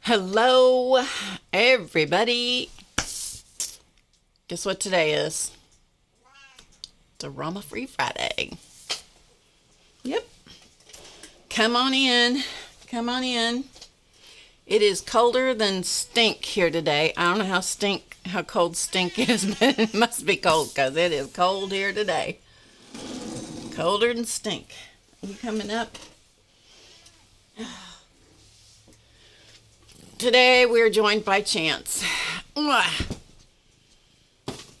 Hello, everybody. Guess what today is? It's a Drama-Free Friday. Yep. Come on in. Come on in. It is colder than stink here today. I don't know how cold stink is, but it must be cold because it is cold here today. Colder than stink. You coming up? Today we're joined by Chance.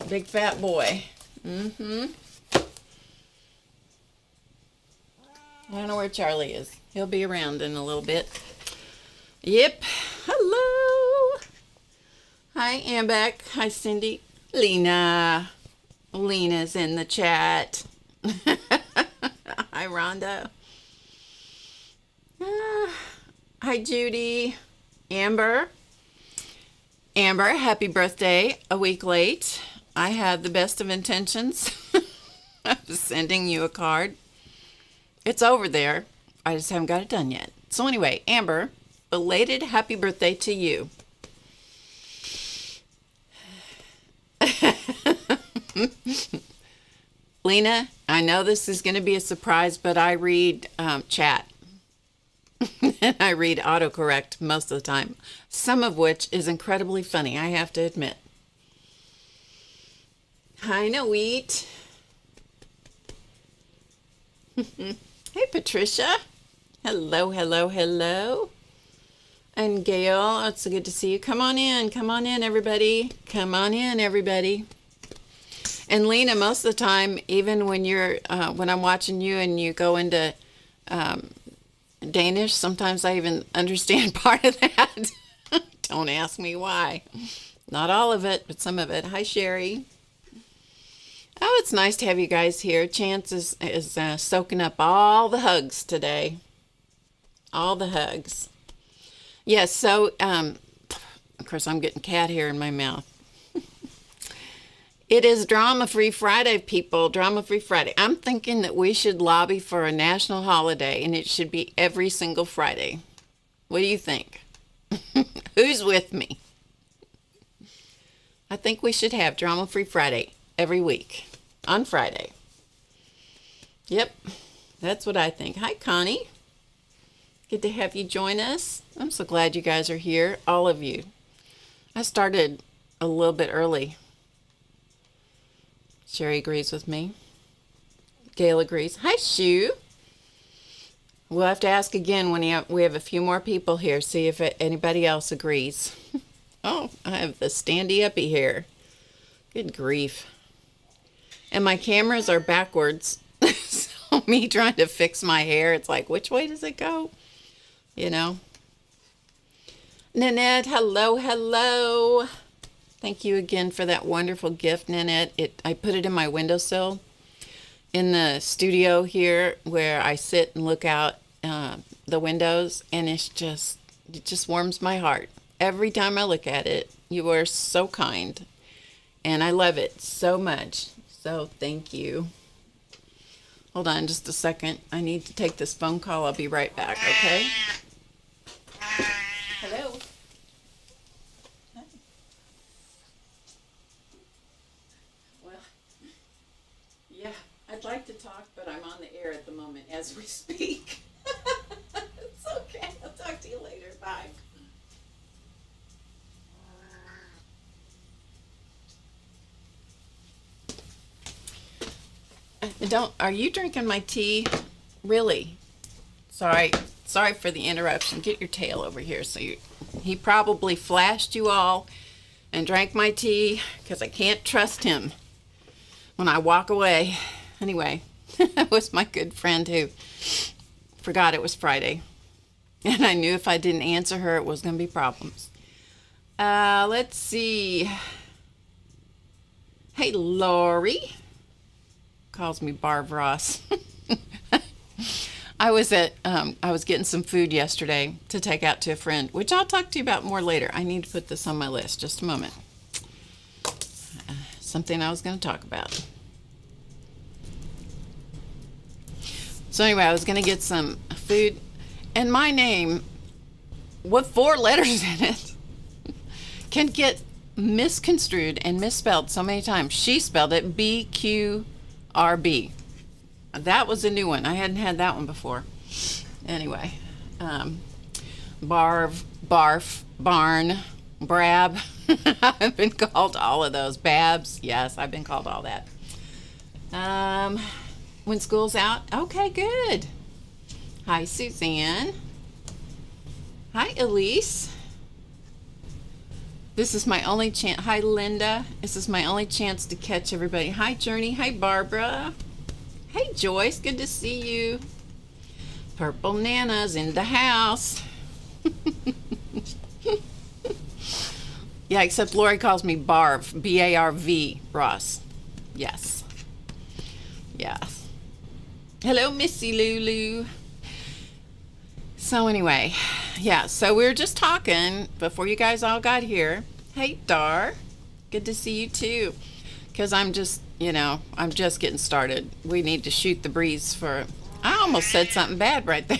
Big fat boy. I don't know where Charlie is. He'll be around in a little bit. Yep. Hello. Hi, Ambeck. Hi, Cindy. Lena. Lena's in the chat. Hi, Rhonda. Hi, Judy. Amber, happy birthday, a week late. I have the best of intentions of sending you a card. It's over there. I just haven't got it done yet. So anyway, Amber, belated happy birthday to you. Lena, I know this is going to be a surprise, but I read chat. And I read autocorrect most of the time, some of which is incredibly funny, I have to admit. Hi, Noeet. Hey, Patricia. Hello, hello, hello. And Gail, it's so good to see you. Come on in, everybody. Come on in, everybody. And Lena, most of the time, even when you're, when I'm watching you and you go into Danish, sometimes I even understand part of that. Don't ask me why. Not all of it, but some of it. Hi, Sherry. Oh, it's nice to have you guys here. Chance is soaking up all the hugs today. All the hugs. Yes, so, of course, I'm getting cat hair in my mouth. It is Drama-Free Friday, people. Drama-Free Friday. I'm thinking that we should lobby for a national holiday, and it should be every single Friday. What do you think? Who's with me? I think we should have Drama-Free Friday every week on Friday. Yep, that's what I think. Hi, Connie. Good to have you join us. I'm so glad you guys are here, all of you. I started a little bit early. Sherry agrees with me. Gail agrees. Hi, Sue. We'll have to ask again when we have a few more people here, see if anybody else agrees. Oh, I have the standy-uppy hair. Good grief. And my cameras are backwards. So me trying to fix my hair, it's like, which way does it go? You know? Nanette, hello, hello. Thank you again for that wonderful gift, Nanette. I put it in my windowsill in the studio here where I sit and look out the windows, and it just warms my heart. Every time I look at it, you are so kind, and I love it so much. So thank you. Hold on just a second. I need to take this phone call. I'll be right back, okay? Hello. I'd like to talk, but I'm on the air at the moment as we speak. It's okay. I'll talk to you later. Bye. Are you drinking my tea? Really? Sorry for the interruption. Get your tail over here. He probably flashed you all and drank my tea because I can't trust him when I walk away. Anyway, that was my good friend who forgot it was Friday. And I knew if I didn't answer her, it was going to be problems. Let's see. Hey, Lori. Calls me Barb Ross. I was getting some food yesterday to take out to a friend, which I'll talk to you about more later. I need to put this on my list. Just a moment. Something I was going to talk about. So anyway, I was going to get some food, and my name with 4 letters in it can get misconstrued and misspelled so many times. She spelled it BQRB. That was a new one. I hadn't had that one before. Anyway, Barv, Barf, Barn, Brab. I've been called all of those. Babs. Yes, I've been called all that. When school's out. Okay, good. Hi, Suzanne. Hi, Elise. This is my only chance. Hi, Linda. This is my only chance to catch everybody. Hi, Journey. Hi, Barbara. Hey, Joyce. Good to see you. Purple Nana's in the house. Yeah, except Lori calls me Barv. B-A-R-V. Ross. Yes. Yes. Hello, Missy Lulu. So anyway, yeah, so we were just talking before you guys all got here. Hey, Dar. Good to see you too. Because I'm just, I'm just getting started. We need to shoot the breeze for... I almost said something bad right there.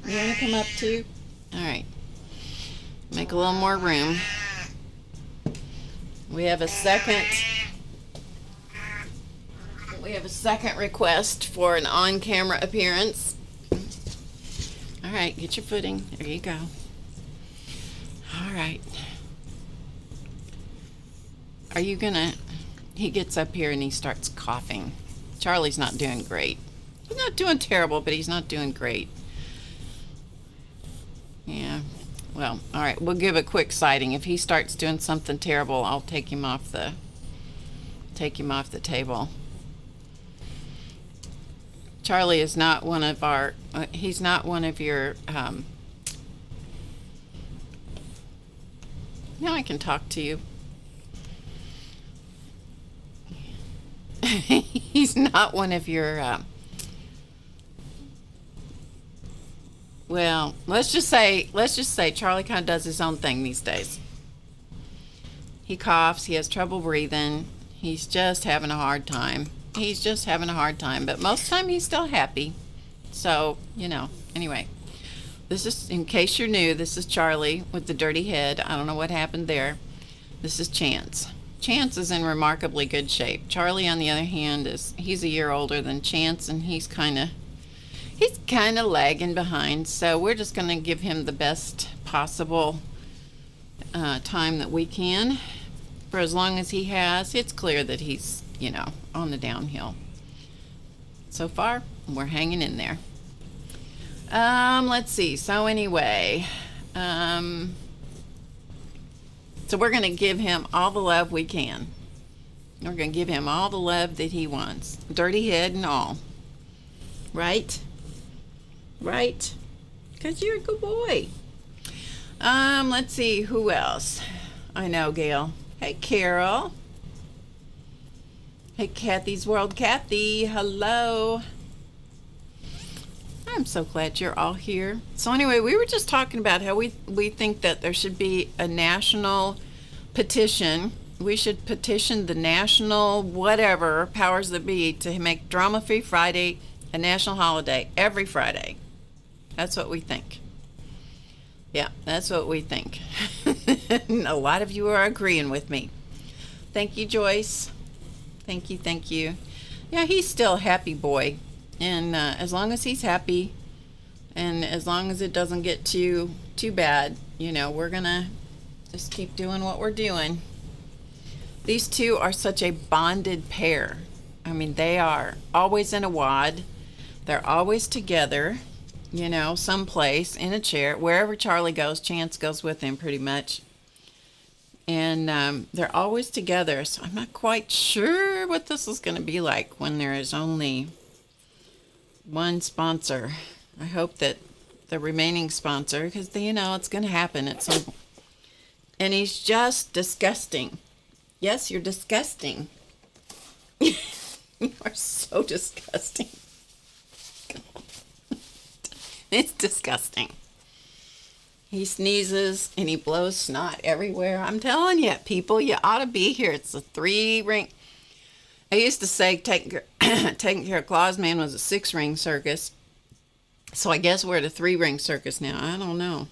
You want to come up too? All right. Make a little more room. We have a second request for an on-camera appearance. All right, get your footing. There you go. All right. Are you gonna... He gets up here and he starts coughing. Charlie's not doing great. He's not doing terrible, but he's not doing great. Yeah. Well, all right. We'll give a quick sighting. If he starts doing something terrible, I'll take him off the table. Charlie is not one of our. He's not one of your. Now I can talk to you. He's not one of your. Well, let's just say Charlie kind of does his own thing these days. He coughs. He has trouble breathing. He's just having a hard time. But most of the time he's still happy. So, anyway. This is, in case you're new, this is Charlie with the dirty head. I don't know what happened there. This is Chance. Chance is in remarkably good shape. Charlie, on the other hand, he's a year older than Chance, and he's kind of lagging behind. So we're just going to give him the best possible time that we can. For as long as he has, it's clear that he's, on the downhill. So far, we're hanging in there. Let's see. So anyway, so we're going to give him all the love we can. We're going to give him all the love that he wants. Dirty head and all. Right? Right? Because you're a good boy. Let's see. Who else? I know, Gail. Hey, Carol. Hey, Kathy's World. Kathy, hello. I'm so glad you're all here. So anyway, we were just talking about how we think that there should be a national petition. We should petition the national whatever powers that be to make Drama Free Friday a national holiday every Friday. That's what we think. Yeah, that's what we think. A lot of you are agreeing with me. Thank you, Joyce. Thank you. Yeah, he's still a happy boy. And as long as he's happy and as long as it doesn't get too bad, we're going to just keep doing what we're doing. These two are such a bonded pair. I mean, they are always in a wad. They're always together, someplace in a chair. Wherever Charlie goes, Chance goes with him pretty much. And they're always together. So I'm not quite sure what this is going to be like when there is only one sponsor. I hope that the remaining sponsor, because it's going to happen at some point. And he's just disgusting. Yes, you're disgusting. You are so disgusting. It's disgusting. He sneezes and he blows snot everywhere. I'm telling you, people, you ought to be here. It's a 3-ring. I used to say taking care of Claus Man was a 6-ring circus. So I guess we're at a 3-ring circus now. I don't know.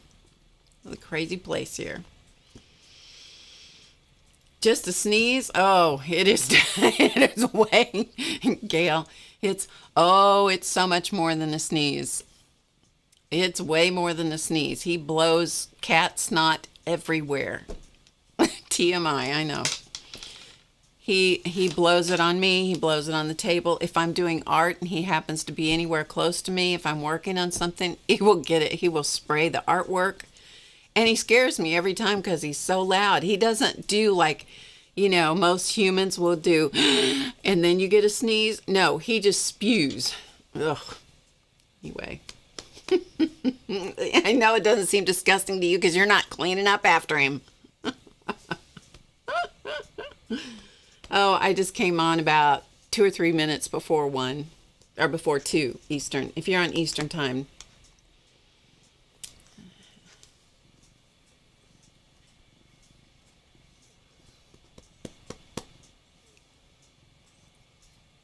What a crazy place here. Just a sneeze? Oh, it is. It is way, Gail. It's so much more than a sneeze. It's way more than a sneeze. He blows cat snot everywhere. TMI, I know. He blows it on me. He blows it on the table. If I'm doing art and he happens to be anywhere close to me, if I'm working on something, he will get it. He will spray the artwork. And he scares me every time because he's so loud. He doesn't do like, most humans will do, and then you get a sneeze. No, he just spews. Ugh. Anyway. I know it doesn't seem disgusting to you because you're not cleaning up after him. Oh, I just came on about 2 or 3 minutes before 1, or before 2 Eastern, if you're on Eastern time.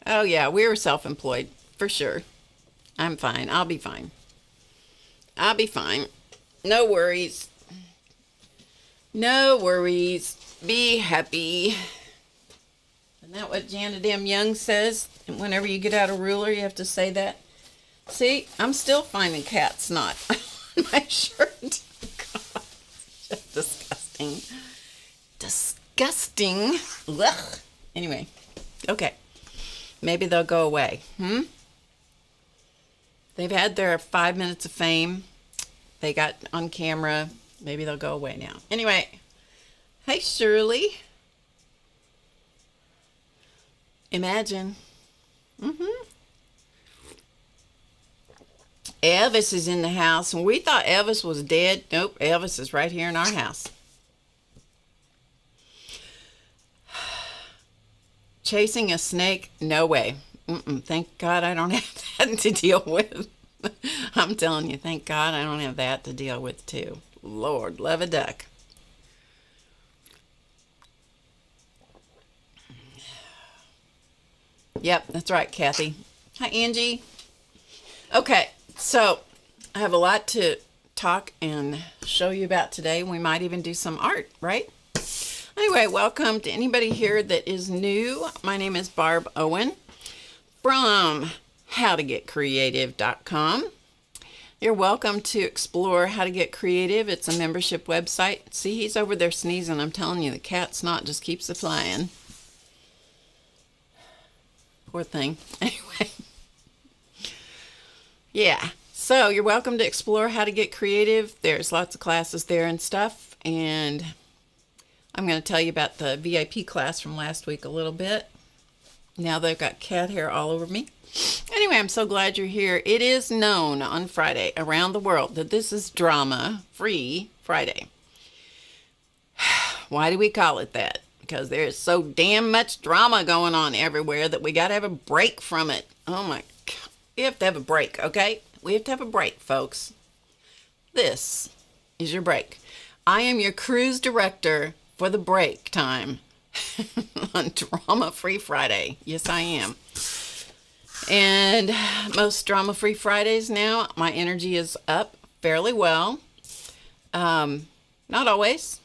Oh yeah, we were self-employed, for sure. I'm fine. I'll be fine. I'll be fine. No worries. No worries. Be happy. Isn't that what Janet M. Young says? And whenever you get out a ruler, you have to say that. See, I'm still finding cat snot on my shirt. God, it's just disgusting. Disgusting. Ugh. Anyway, okay. Maybe they'll go away. They've had their 5 minutes of fame. They got on camera. Maybe they'll go away now. Anyway, hey Shirley. Imagine. Elvis is in the house, and we thought Elvis was dead. Nope, Elvis is right here in our house. Chasing a snake? No way. Thank God I don't have that to deal with. I'm telling you, thank God I don't have that to deal with too. Lord, love a duck. Yep, that's right, Kathy. Hi, Angie. Okay, so I have a lot to talk and show you about today. We might even do some art, right? Anyway, welcome to anybody here that is new. My name is Barb Owen from HowToGetCreative.com. You're welcome to explore How to Get Creative. It's a membership website. See, he's over there sneezing. I'm telling you, the cat snot just keeps it flying. Poor thing. Anyway. Yeah. So you're welcome to explore How to Get Creative. There's lots of classes there and stuff. And I'm going to tell you about the VIP class from last week a little bit. Now they've got cat hair all over me. Anyway, I'm so glad you're here. It is known on Friday around the world that this is Drama-Free Friday. Why do we call it that? Because there's so damn much drama going on everywhere that we got to have a break from it. Oh my God. We have to have a break, okay? We have to have a break, folks. This is your break. I am your cruise director for the break time on Drama-Free Friday. Yes, I am. And most Drama-Free Fridays now, my energy is up fairly well. Not always.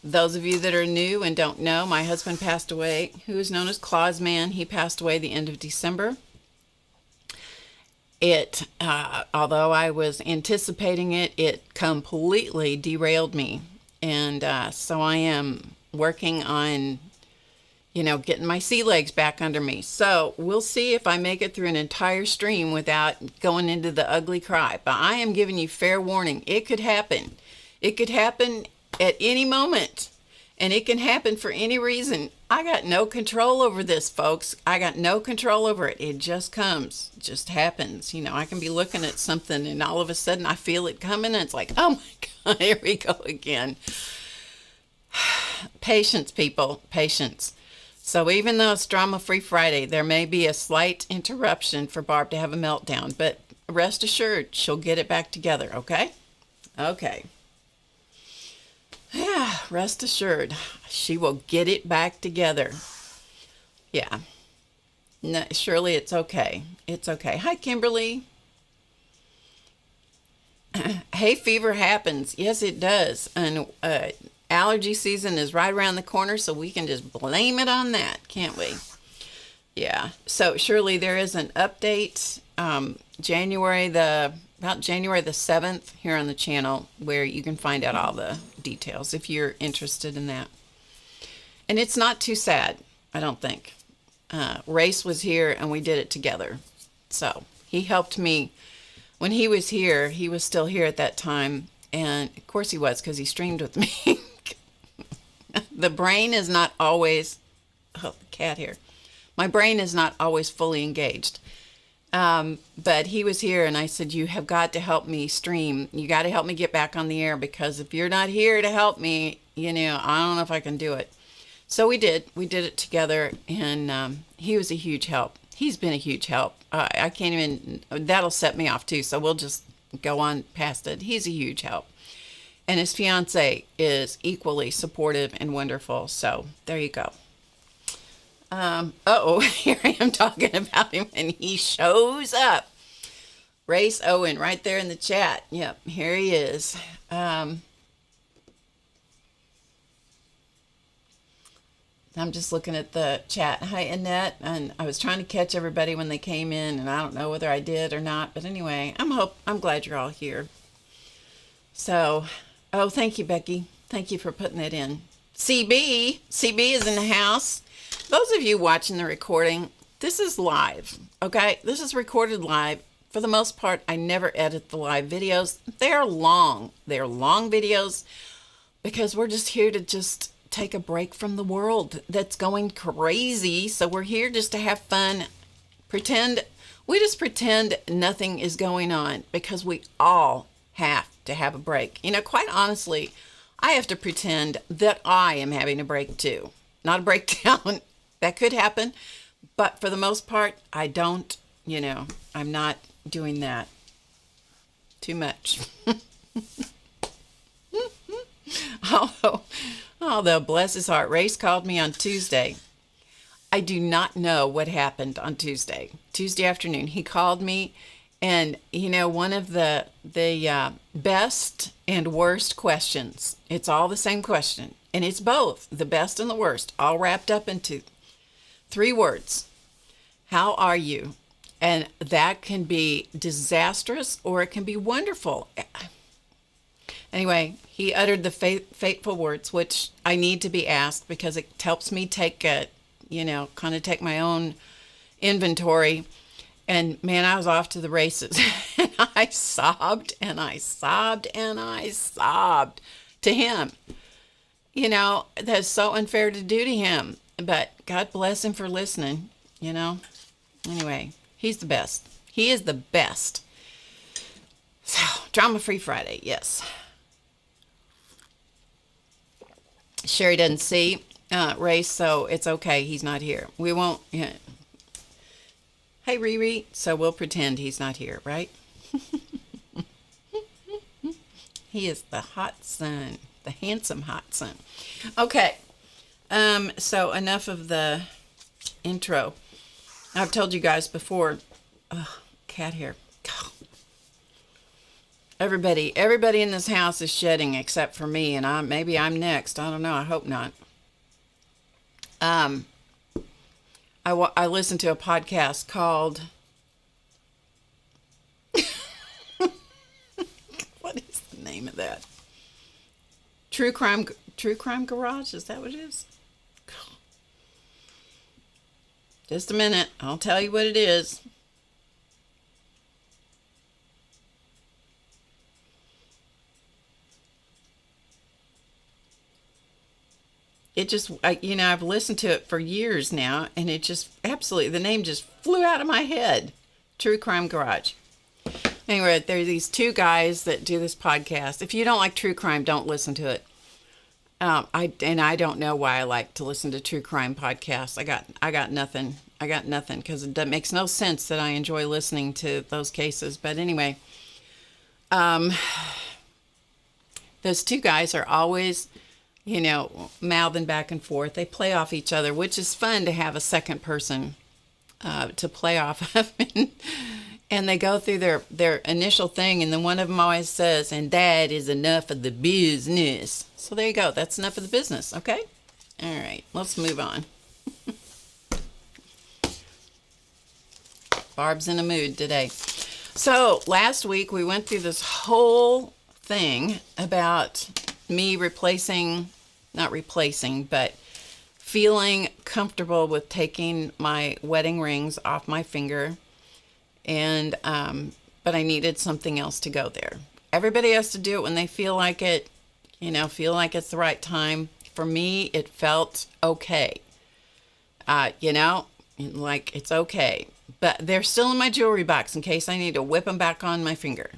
Those of you that are new and don't know, my husband passed away, who is known as Claus Man. He passed away the end of December. Although I was anticipating it, it completely derailed me. And so I am working on, getting my sea legs back under me. So we'll see if I make it through an entire stream without going into the ugly cry. But I am giving you fair warning. It could happen. It could happen at any moment. And it can happen for any reason. I got no control over this, folks. I got no control over it. It just comes. It just happens. I can be looking at something and all of a sudden I feel it coming and it's like, oh my God, here we go again. Patience, people. Patience. So even though it's Drama-Free Friday, there may be a slight interruption for Barb to have a meltdown, but rest assured, she'll get it back together, okay? Okay. Yeah, rest assured, she will get it back together. Yeah. No, surely it's okay. It's okay. Hi, Kimberly. hay fever happens. Yes, it does. And allergy season is right around the corner, so we can just blame it on that, can't we? Yeah. So surely there is an update about January the 7th here on the channel where you can find out all the details if you're interested in that. And it's not too sad, I don't think. Race was here and we did it together. So he helped me when he was here. He was still here at that time. And of course he was, because he streamed with me. The brain is not always, oh, the cat here. My brain is not always fully engaged. But he was here and I said, you have got to help me stream. You got to help me get back on the air, because if you're not here to help me, I don't know if I can do it. So we did it together, and he was a huge help. He's been a huge help. I can't even, that'll set me off too. So we'll just go on past it. He's a huge help. And his fiance is equally supportive and wonderful. So there you go. Here I am talking about him and he shows up. Race Owen right there in the chat. Yep, here he is. I'm just looking at the chat. Hi, Annette. And I was trying to catch everybody when they came in, and I don't know whether I did or not. But anyway, I'm glad you're all here. So, thank you, Becky. Thank you for putting that in. CB is in the house. Those of you watching the recording, this is live, okay? This is recorded live. For the most part, I never edit the live videos. They're long. They're long videos because we're just here to just take a break from the world that's going crazy. So we're here just to have fun. We just pretend nothing is going on, because we all have to have a break. Quite honestly, I have to pretend that I am having a break too. Not a breakdown. That could happen. But for the most part, I don't, I'm not doing that too much. Although, bless his heart, Race called me on Tuesday. I do not know what happened on Tuesday afternoon. He called me, and one of the best and worst questions. It's all the same question, and it's both the best and the worst, all wrapped up into 3 words. How are you? And that can be disastrous or it can be wonderful. Anyway, he uttered the fateful words, which I need to be asked because it helps me take take my own inventory. And man, I was off to the races. And I sobbed and I sobbed and I sobbed to him. That's so unfair to do to him. But God bless him for listening, Anyway, he's the best. He is the best. So, drama-free Friday, yes. Sherry doesn't see Race, so it's okay. He's not here. We won't. Hey, Riri. So we'll pretend he's not here, right? He is the hot son, the handsome hot son. Okay. So enough of the intro. I've told you guys before. Cat hair. Everybody in this house is shedding except for me, and maybe I'm next. I don't know. I hope not. I listened to a podcast called what is the name of that? True Crime Garage? Is that what it is? Just a minute. I'll tell you what it is. I've listened to it for years now, and it just absolutely, the name just flew out of my head. True Crime Garage. Anyway, there are these 2 guys that do this podcast. If you don't like true crime, don't listen to it. I don't know why I like to listen to true crime podcasts. I got nothing because it makes no sense that I enjoy listening to those cases. But anyway, those 2 guys are always, mouthing back and forth. They play off each other, which is fun to have a second person to play off of. And they go through their initial thing, and then one of them always says, and that is enough of the business. So there you go. That's enough of the business, okay? All right, let's move on. Barb's in a mood today. So last week we went through this whole thing about me not replacing, but feeling comfortable with taking my wedding rings off my finger. And but I needed something else to go there. Everybody has to do it when they feel like it, feel like it's the right time. For me, it felt okay. Like it's okay. But they're still in my jewelry box in case I need to whip them back on my finger.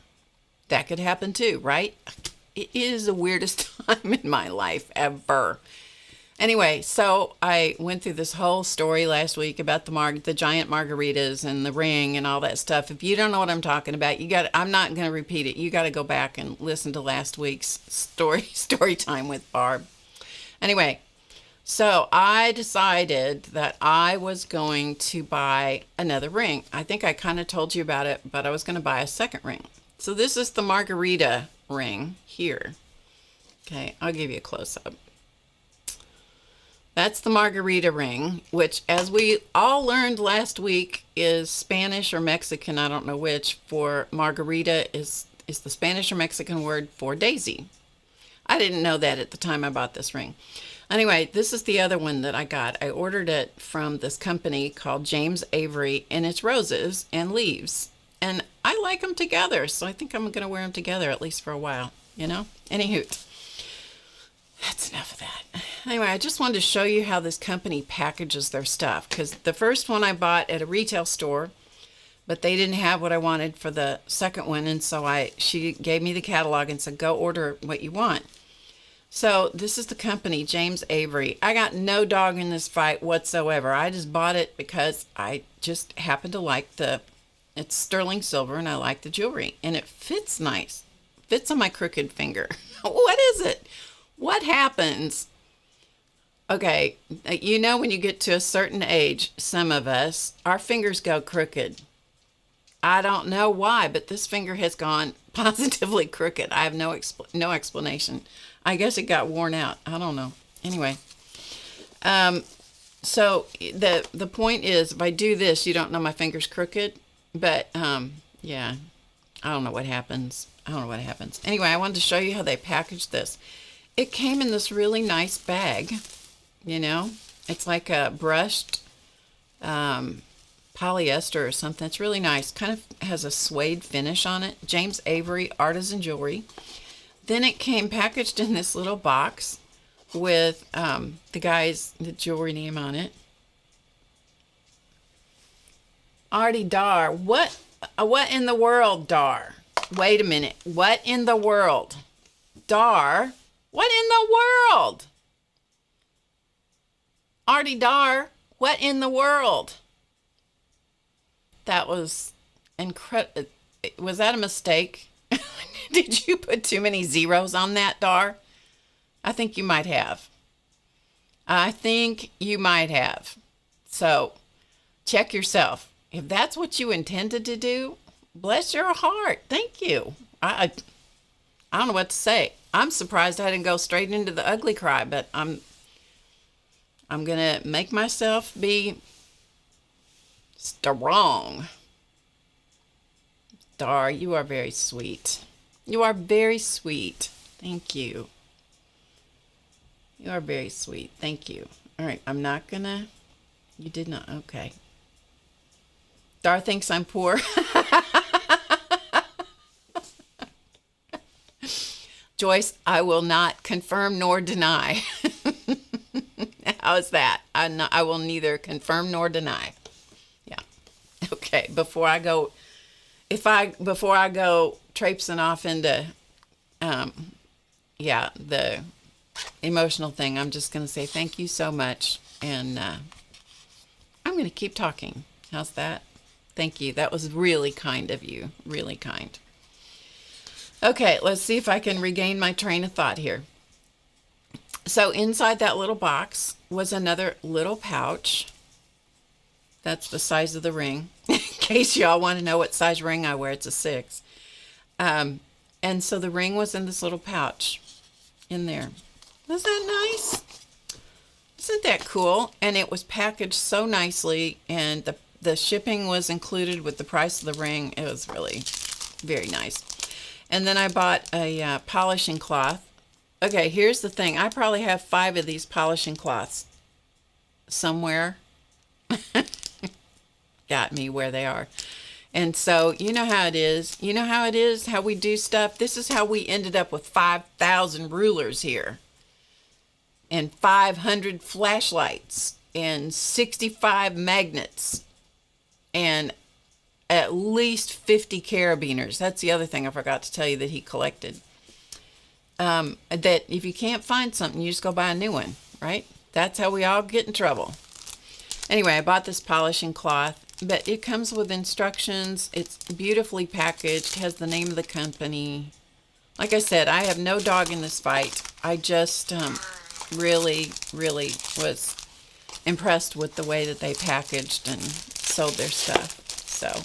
That could happen too, right? It is the weirdest time in my life ever. Anyway, so I went through this whole story last week about the giant margaritas and the ring and all that stuff. If you don't know what I'm talking about, I'm not going to repeat it. You got to go back and listen to last week's story time with Barb. Anyway, so I decided that I was going to buy another ring. I think I kind of told you about it, but I was going to buy a second ring. So this is the Margarita ring here. Okay, I'll give you a close-up. That's the Margarita Ring, which, as we all learned last week, is Spanish or Mexican, I don't know which, for Margarita is the Spanish or Mexican word for daisy. I didn't know that at the time I bought this ring. Anyway, this is the other one that I got. I ordered it from this company called James Avery, and it's roses and leaves. And I like them together, so I think I'm going to wear them together at least for a while, Anywho. That's enough of that. Anyway, I just wanted to show you how this company packages their stuff, because the first one I bought at a retail store, but they didn't have what I wanted for the second one, and so she gave me the catalog and said, go order what you want. So this is the company, James Avery. I got no dog in this fight whatsoever. I just bought it because I just happened to like it's sterling silver, and I like the jewelry, and it fits nice. Fits on my crooked finger. What is it? What happens? Okay, when you get to a certain age, some of us, our fingers go crooked. I don't know why, but this finger has gone positively crooked. I have no explanation. I guess it got worn out. I don't know. Anyway, so the point is, if I do this, you don't know my finger's crooked. But yeah, I don't know what happens. Anyway, I wanted to show you how they packaged this. It came in this really nice bag, It's like a brushed polyester or something. It's really nice. Kind of has a suede finish on it. James Avery Artisan Jewelry. Then it came packaged in this little box with the jewelry name on it. Artie Dar. What in the world, Dar? Wait a minute. What in the world? Dar? What in the world? Artie Dar, what in the world? That was incredible. Was that a mistake? Did you put too many zeros on that, Dar? I think you might have. So, check yourself. If that's what you intended to do, bless your heart. Thank you. I don't know what to say. I'm surprised I didn't go straight into the ugly cry, but I'm going to make myself be strong. Dar, you are very sweet. You are very sweet. Thank you. You are very sweet. Thank you. All right, I'm not going to... You did not... Okay. Dar thinks I'm poor. Joyce, I will not confirm nor deny. How's that? I will neither confirm nor deny. Yeah. Okay. Before I go traipsing off into, the emotional thing, I'm just going to say thank you so much. And I'm going to keep talking. How's that? Thank you. That was really kind of you. Really kind. Okay, let's see if I can regain my train of thought here. So inside that little box was another little pouch. That's the size of the ring. case y'all want to know what size ring I wear, it's a 6. And so the ring was in this little pouch in there. Isn't that nice? Isn't that cool? And it was packaged so nicely, and the shipping was included with the price of the ring. It was really very nice. And then I bought a polishing cloth. Okay, here's the thing. I probably have 5 of these polishing cloths somewhere. Got me where they are. And so, you know how it is. You know how it is, how we do stuff. This is how we ended up with 5,000 rulers here. And 500 flashlights. And 65 magnets. And at least 50 carabiners. That's the other thing I forgot to tell you that he collected. That if you can't find something, you just go buy a new one, right? That's how we all get in trouble. Anyway, I bought this polishing cloth, but it comes with instructions. It's beautifully packaged, has the name of the company. Like I said, I have no dog in this fight. I just really, really was impressed with the way that they packaged and sold their stuff. So,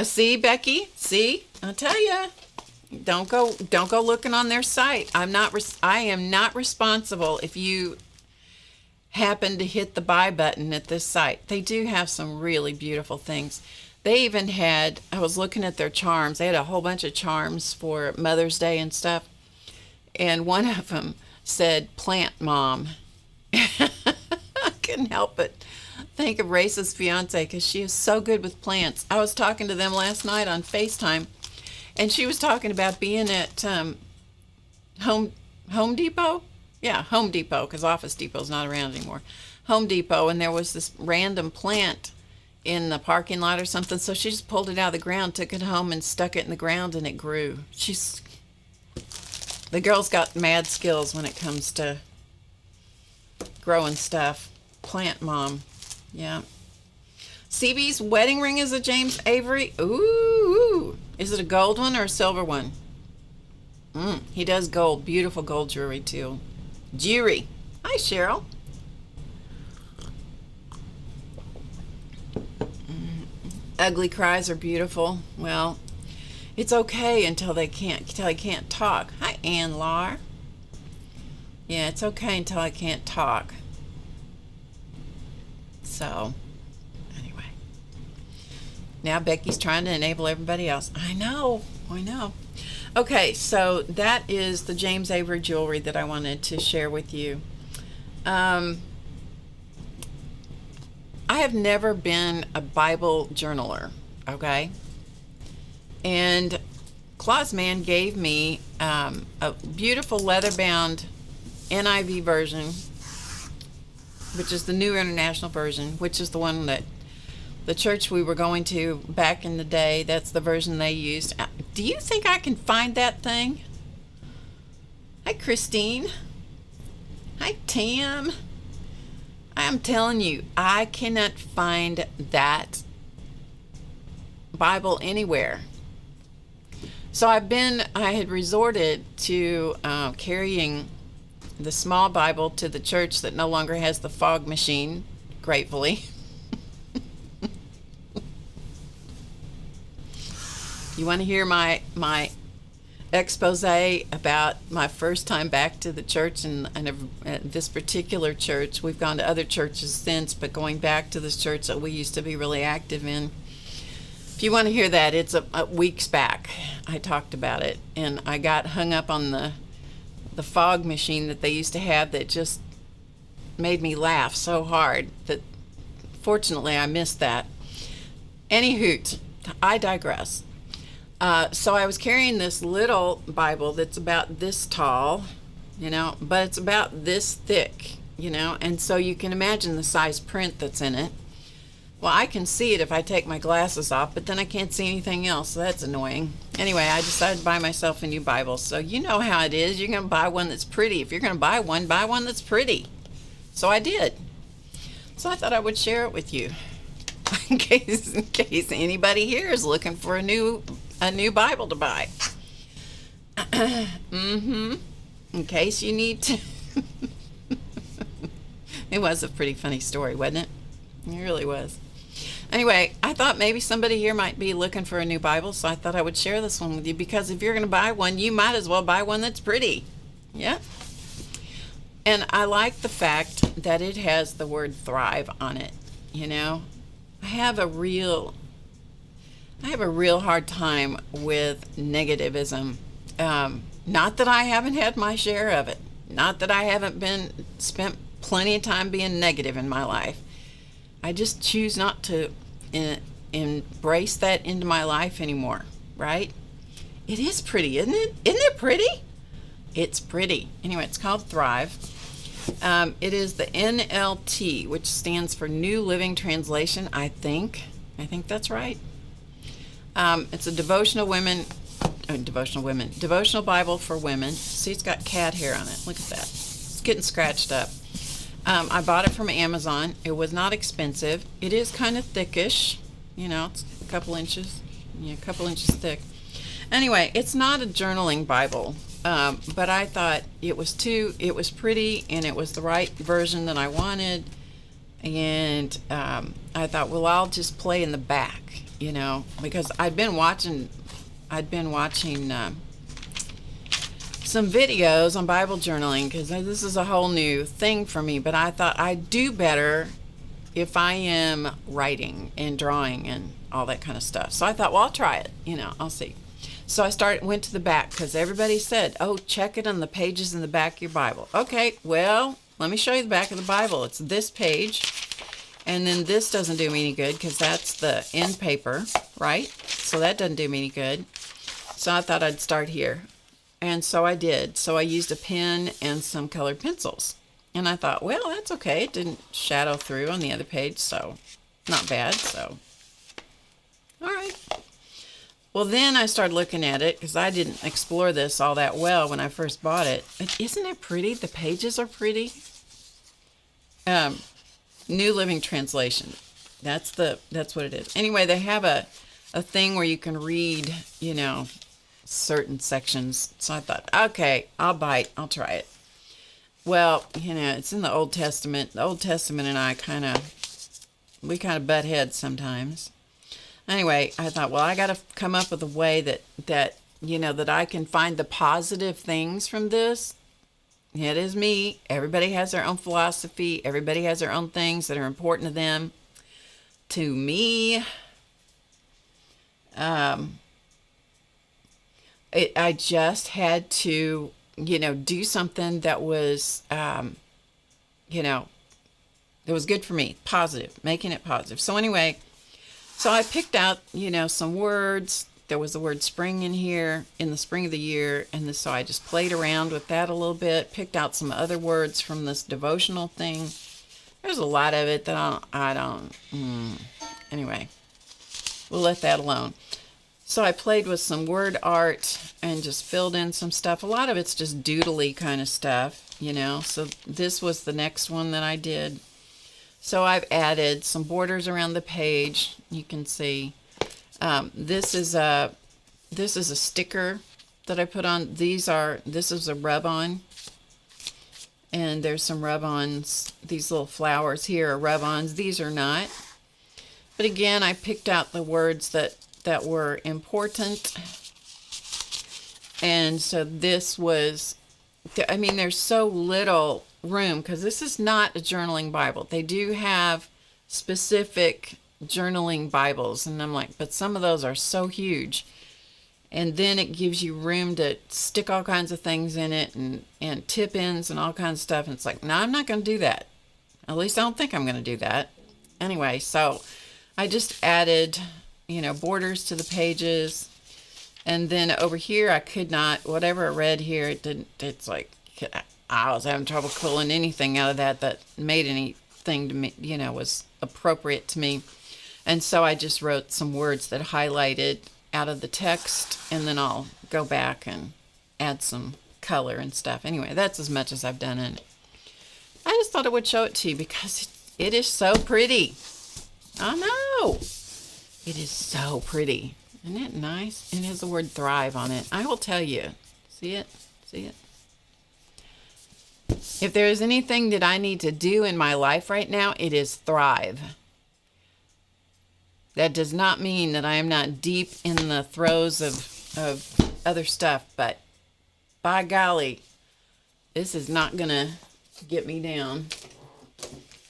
see, Becky, see, I'll tell you. Don't go looking on their site. I am not responsible if you happen to hit the buy button at this site. They do have some really beautiful things. They even had, I was looking at their charms. They had a whole bunch of charms for Mother's Day and stuff. And one of them said Plant Mom. I couldn't help but think of Race's fiance because she is so good with plants. I was talking to them last night on FaceTime. And she was talking about being at Home Depot. Yeah, Home Depot, because Office Depot's not around anymore. Home Depot, and there was this random plant in the parking lot or something. So she just pulled it out of the ground, took it home, and stuck it in the ground, and it grew. The girl's got mad skills when it comes to growing stuff. Plant Mom. Yeah. CB's wedding ring is a James Avery. Ooh. Is it a gold one or a silver one? He does gold. Beautiful gold jewelry, too. Jewelry. Hi, Cheryl. Ugly cries are beautiful. Well, it's okay until I can't talk. Hi, Ann Lar. Yeah, it's okay until I can't talk. So... now Becky's trying to enable everybody else. I know. Okay, so that is the James Avery jewelry that I wanted to share with you. I have never been a Bible journaler, okay? And Clausman gave me a beautiful leather-bound NIV version, which is the New International Version, which is the one that the church we were going to back in the day, that's the version they used. Do you think I can find that thing? Hi, Christine. Hi, Tam. I'm telling you, I cannot find that Bible anywhere. So I had resorted to carrying the small Bible to the church that no longer has the fog machine, gratefully. You want to hear my expose about my first time back to the church and this particular church? We've gone to other churches since, but going back to this church that we used to be really active in. If you want to hear that, it's a weeks back. I talked about it, and I got hung up on the fog machine that they used to have that just made me laugh so hard that fortunately I missed that. Any hoot, I digress. So I was carrying this little Bible that's about this tall, but it's about this thick, and so you can imagine the size print that's in it. Well, I can see it if I take my glasses off, but then I can't see anything else, so that's annoying. Anyway, I decided to buy myself a new Bible. So you know how it is. You're going to buy one that's pretty. If you're going to buy one that's pretty. So I did. So I thought I would share it with you in case anybody here is looking for a new Bible to buy. In case you need to. It was a pretty funny story, wasn't it? It really was. Anyway, I thought maybe somebody here might be looking for a new Bible, so I thought I would share this one with you, because if you're going to buy one, you might as well buy one that's pretty. Yeah. And I like the fact that it has the word thrive on it. You know, I have a real hard time with negativism. Not that I haven't had my share of it. Not that I haven't spent plenty of time being negative in my life. I just choose not to embrace that into my life anymore, right? It is pretty, isn't it? Isn't it pretty? It's pretty. Anyway, it's called Thrive. It is the NLT, which stands for New Living Translation, I think. I think that's right. It's a devotional Bible for women. See, it's got cat hair on it. Look at that. It's getting scratched up. I bought it from Amazon. It was not expensive. It is kind of thickish. You know, it's a couple inches thick. Anyway, it's not a journaling Bible, but I thought it was pretty, and it was the right version that I wanted. And I thought, well, I'll just play in the back, you know, because I'd been watching some videos on Bible journaling, because this is a whole new thing for me. But I thought I'd do better if I am writing and drawing and all that kind of stuff. So I thought, well, I'll try it. You know, I'll see. So I went to the back, because everybody said, oh, check it on the pages in the back of your Bible. Okay, well, let me show you the back of the Bible. It's this page. And then this doesn't do me any good, because that's the end paper, right? So that doesn't do me any good. So I thought I'd start here. And so I did. So I used a pen and some colored pencils. And I thought, well, that's okay. It didn't shadow through on the other page, so not bad. So, all right. Well, then I started looking at it, because I didn't explore this all that well when I first bought it. But isn't it pretty? The pages are pretty. New Living Translation. That's what it is. Anyway, they have a thing where you can read, you know, certain sections. So I thought, okay, I'll bite. I'll try it. Well, you know, it's in the Old Testament. The Old Testament and I kind of butt heads sometimes. Anyway, I thought, well, I got to come up with a way that you know, that I can find the positive things from this. It is me. Everybody has their own philosophy. Everybody has their own things that are important to them. To me, I just had to, you know, do something that was, you know, that was good for me. Positive, making it positive. So anyway, so I picked out, you know, some words. There was the word spring in here, in the spring of the year, and so I just played around with that a little bit, picked out some other words from this devotional thing. There's a lot of it that anyway, we'll let that alone. So I played with some word art and just filled in some stuff. A lot of it's just doodly kind of stuff, you know. So this was the next one that I did. So I've added some borders around the page. You can see. This is a sticker that I put on. This is a rub-on, and there's some rub-ons. These little flowers here are rub-ons. These are not. But again, I picked out the words that were important, and so this was. I mean, there's so little room, because this is not a journaling Bible. They do have specific journaling Bibles, and I'm like, but some of those are so huge, and then it gives you room to stick all kinds of things in it, and tip ins and all kinds of stuff, and it's like, no, I'm not going to do that. At least I don't think I'm going to do that. Anyway, so I just added, you know, borders to the pages, and then over here I could not, whatever I read here, it's like I was having trouble pulling anything out of that made anything to me, you know, was appropriate to me. And so I just wrote some words that highlighted out of the text, and then I'll go back and add some color and stuff. Anyway, that's as much as I've done in it. I just thought I would show it to you because it is so pretty. I know. It is so pretty. Isn't it nice? It has the word thrive on it. I will tell you. See it? See it? If there is anything that I need to do in my life right now, it is thrive. That does not mean that I am not deep in the throes of other stuff, but by golly, this is not going to get me down.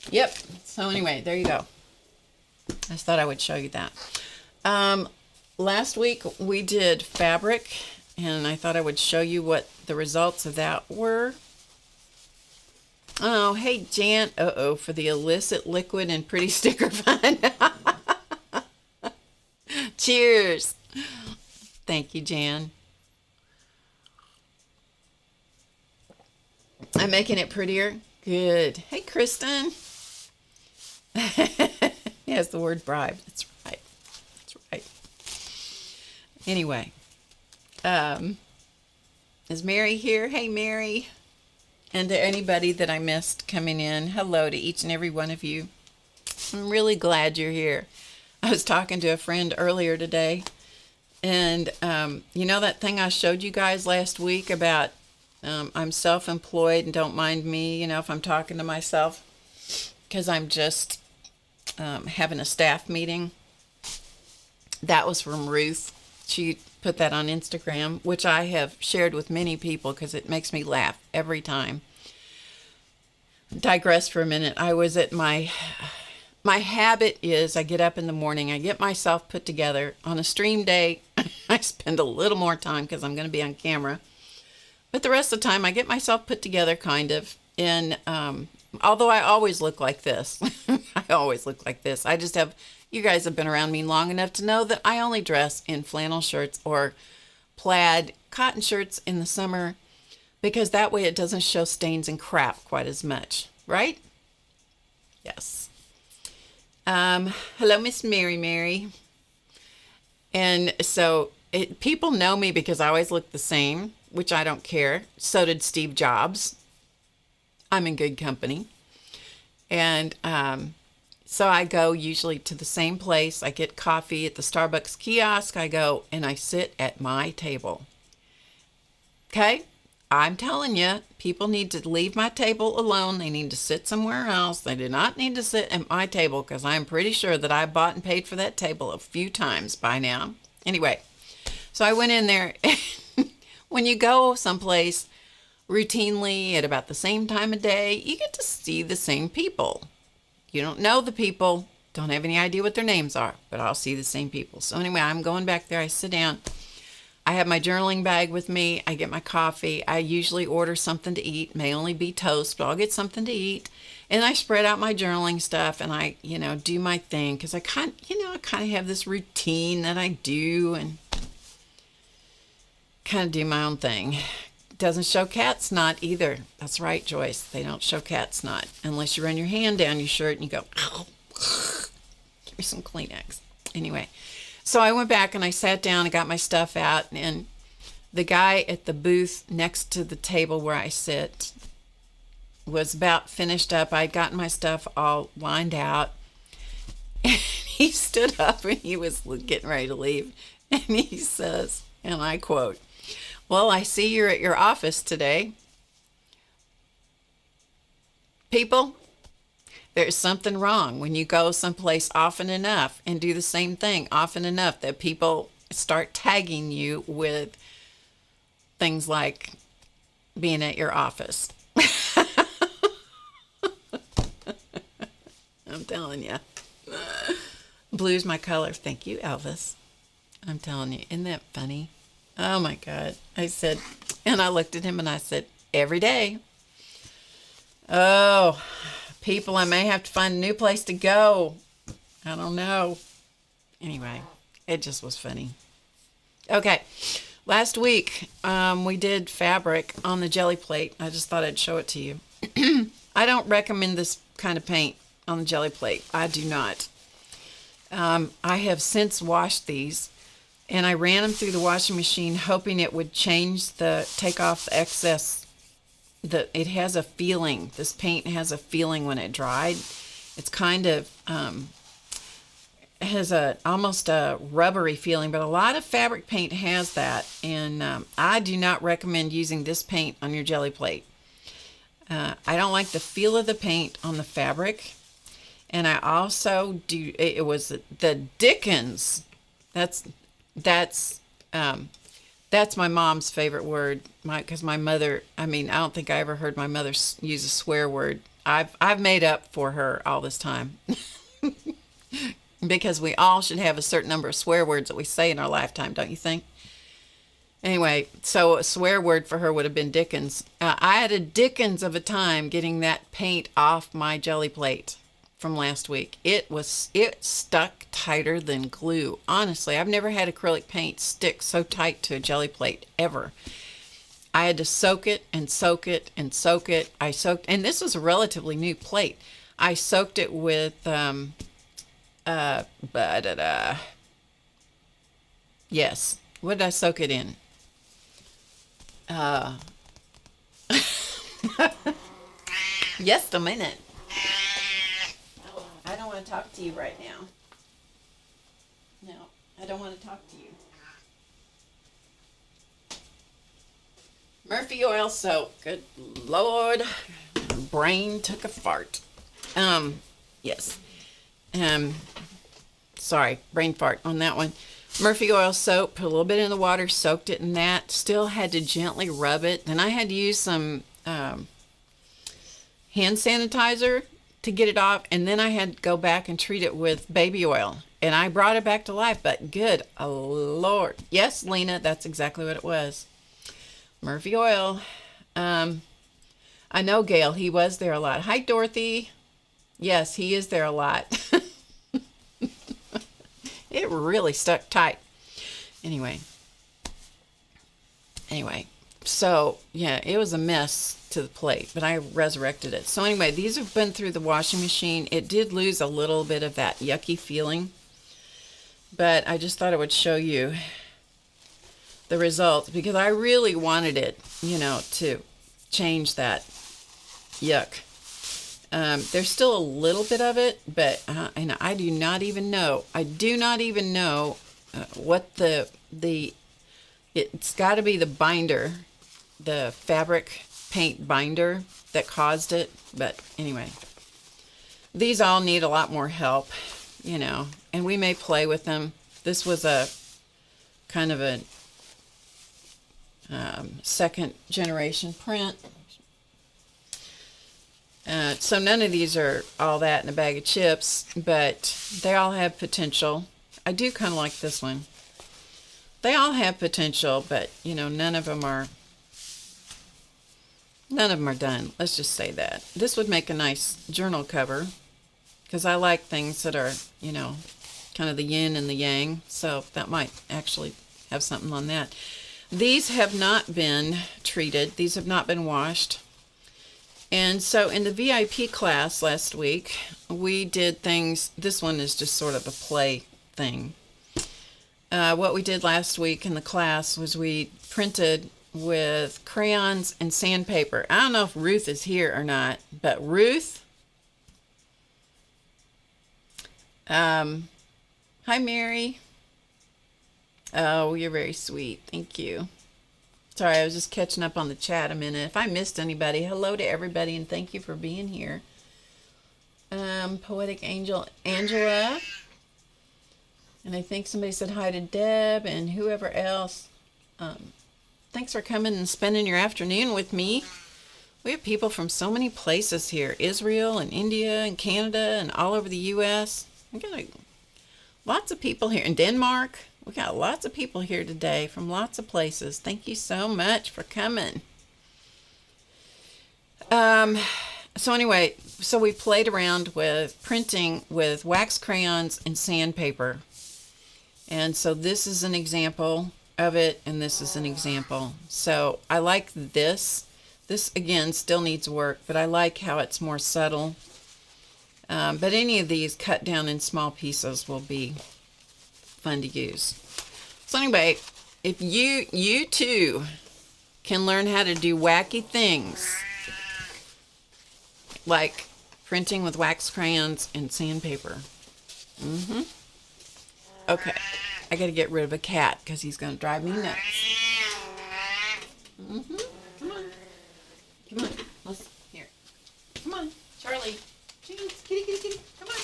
Yep. So anyway, there you go. I just thought I would show you that. Last week we did fabric, and I thought I would show you what the results of that were. Oh, hey, Jan. Uh-oh, for the illicit liquid and pretty sticker fun. Cheers. Thank you, Jan. I'm making it prettier. Good. Hey, Kristen. Yes, the word bribe. That's right. That's right. Anyway, is Mary here? Hey, Mary. And to anybody that I missed coming in, hello to each and every one of you. I'm really glad you're here. I was talking to a friend earlier today, and you know that thing I showed you guys last week about I'm self-employed and don't mind me, you know, if I'm talking to myself, because I'm just having a staff meeting. That was from Ruth. She put that on Instagram, which I have shared with many people because it makes me laugh every time. Digress for a minute. I was at my habit is I get up in the morning, I get myself put together. On a stream day, I spend a little more time because I'm going to be on camera. But the rest of the time, I get myself put together, kind of. And although I always look like this, I always look like this. I just have, you guys have been around me long enough to know that I only dress in flannel shirts or plaid cotton shirts in the summer, because that way it doesn't show stains and crap quite as much, right? Yes. Hello, Miss Mary. And so people know me because I always look the same, which I don't care. So did Steve Jobs. I'm in good company. And so I go usually to the same place. I get coffee at the Starbucks kiosk. I go and I sit at my table. Okay? I'm telling you, people need to leave my table alone. They need to sit somewhere else. They do not need to sit at my table, because I'm pretty sure that I bought and paid for that table a few times by now. Anyway, so I went in there. When you go someplace routinely at about the same time of day, you get to see the same people. You don't know the people, don't have any idea what their names are, but I'll see the same people. So anyway, I'm going back there. I sit down. I have my journaling bag with me. I get my coffee. I usually order something to eat. May only be toast, but I'll get something to eat. And I spread out my journaling stuff, and I, do my thing, because I kind of have this routine that I do, and kind of do my own thing. It doesn't show cat snot either. That's right, Joyce. They don't show cat snot unless you run your hand down your shirt and you go, ow, give me some Kleenex. Anyway. So I went back and I sat down and got my stuff out, and the guy at the booth next to the table where I sit was about finished up. I'd gotten my stuff all lined out, and he stood up and he was getting ready to leave, and he says, and I quote, "Well, I see you're at your office today. People, there's something wrong when you go someplace often enough and do the same thing often enough that people start tagging you with things like being at your office." I'm telling you. Blue's my color. Thank you, Elvis. I'm telling you. Isn't that funny? Oh, my God. I said, and I looked at him and I said, every day. Oh, people, I may have to find a new place to go. I don't know. Anyway, it just was funny. Okay, last week we did fabric on the jelly plate. I just thought I'd show it to you. I don't recommend this kind of paint on the jelly plate. I do not. I have since washed these, and I ran them through the washing machine hoping it would take off the excess. It has a feeling. This paint has a feeling when it dried. It's kind of has almost a rubbery feeling, but a lot of fabric paint has that, and I do not recommend using this paint on your jelly plate. I don't like the feel of the paint on the fabric, And I also do, it was the Dickens. That's my mom's favorite word. Because my mother, I mean, I don't think I ever heard my mother use a swear word. I've made up for her all this time. Because we all should have a certain number of swear words that we say in our lifetime, don't you think? Anyway, so a swear word for her would have been Dickens. I had a Dickens of a time getting that paint off my jelly plate from last week. It stuck tighter than glue. Honestly, I've never had acrylic paint stick so tight to a jelly plate ever. I had to soak it and soak it and soak it. And this was a relatively new plate. I soaked it with yes. What did I soak it in? Just a minute. I don't want to talk to you right now. No, I don't want to talk to you. Murphy oil soap. Good Lord. Brain took a fart. Yes. Sorry, brain fart on that one. Murphy oil soap, put a little bit in the water, soaked it in that. Still had to gently rub it. Then I had to use some hand sanitizer to get it off. And then I had to go back and treat it with baby oil. And I brought it back to life. But good Lord. Yes, Lena, that's exactly what it was. Murphy oil. I know Gail. He was there a lot. Hi, Dorothy. Yes, he is there a lot. It really stuck tight. Anyway, so yeah, it was a mess to the plate, but I resurrected it. So anyway, these have been through the washing machine. It did lose a little bit of that yucky feeling, but I just thought I would show you the results because I really wanted it, to change that yuck. There's still a little bit of it, but and I do not even know. I do not even know what it's got to be the binder, the fabric paint binder that caused it. But anyway, these all need a lot more help, and we may play with them. This was a kind of a second generation print. So none of these are all that in a bag of chips, but they all have potential. I do kind of like this one. They all have potential, but none of them are done. Let's just say that. This would make a nice journal cover because I like things that are, kind of the yin and the yang. So that might actually have something on that. These have not been treated. These have not been washed. And so in the VIP class last week, we did things. This one is just sort of a play thing. What we did last week in the class was we printed with crayons and sandpaper. I don't know if Ruth is here or not, but Ruth. Hi, Mary. Oh, you're very sweet. Thank you. Sorry, I was just catching up on the chat a minute. If I missed anybody, hello to everybody and thank you for being here. Poetic Angel Angela. And I think somebody said hi to Deb and whoever else. Thanks for coming and spending your afternoon with me. We have people from so many places here. Israel and India and Canada and all over the U.S. We got lots of people here. In Denmark. We got lots of people here today from lots of places. Thank you so much for coming. So anyway, so we played around with printing with wax crayons and sandpaper. And so this is an example of it, and this is an example. So I like this. This, again, still needs work, but I like how it's more subtle. But any of these cut down in small pieces will be fun to use. So anyway, if you too can learn how to do wacky things like printing with wax crayons and sandpaper. Okay, I got to get rid of a cat because he's going to drive me nuts. Come on, let's here. Come on, Charlie. Jeez, kitty, kitty, kitty. Come on.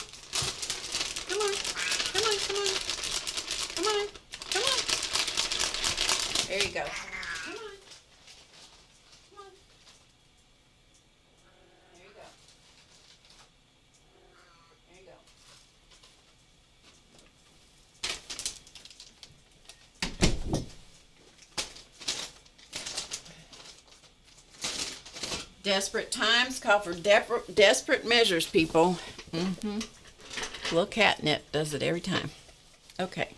Desperate times call for desperate measures, people. Little catnip does it every time. Okay.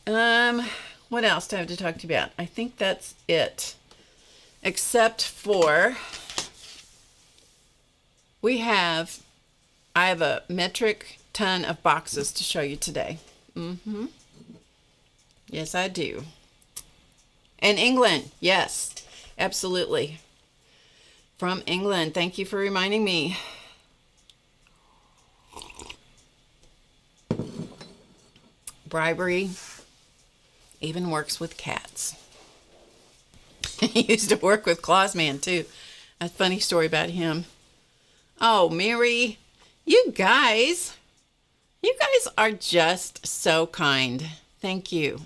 What else do I have to talk to you about? I think that's it. Except for I have a metric ton of boxes to show you today. Yes, I do. And England, yes, absolutely. From England. Thank you for reminding me. Bribery even works with cats. He used to work with Clausman too. A funny story about him. Oh, Mary, you guys are just so kind. Thank you.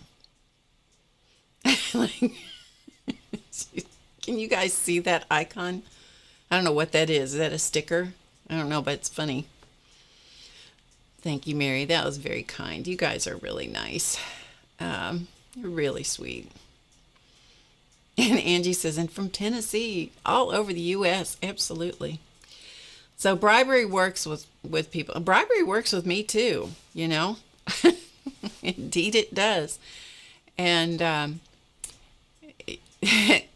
Like, can you guys see that icon? I don't know what that is. Is that a sticker? I don't know, but it's funny. Thank you, Mary. That was very kind. You guys are really nice. You're really sweet. And Angie says, and from Tennessee, all over the U.S. Absolutely. So bribery works with people. Bribery works with me too, you know. Indeed it does. And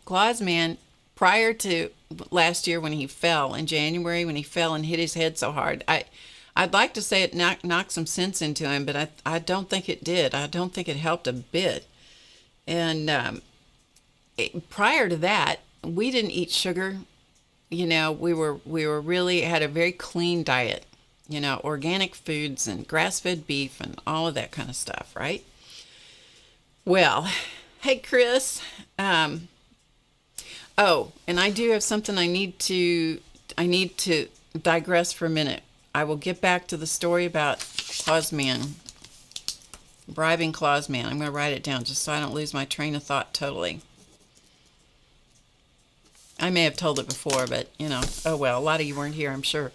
Clausman, prior to last year when he fell, in January when he fell and hit his head so hard, I'd like to say it knocked some sense into him, but I don't think it did. I don't think it helped a bit. And prior to that, we didn't eat sugar. You know, we were really had a very clean diet. You know, organic foods and grass-fed beef and all of that kind of stuff, right? Well, hey Chris. Oh, and I do have something I need to digress for a minute. I will get back to the story about Clausman, bribing Clausman. I'm going to write it down just so I don't lose my train of thought totally. I may have told it before, but, you know, oh well, a lot of you weren't here, I'm sure.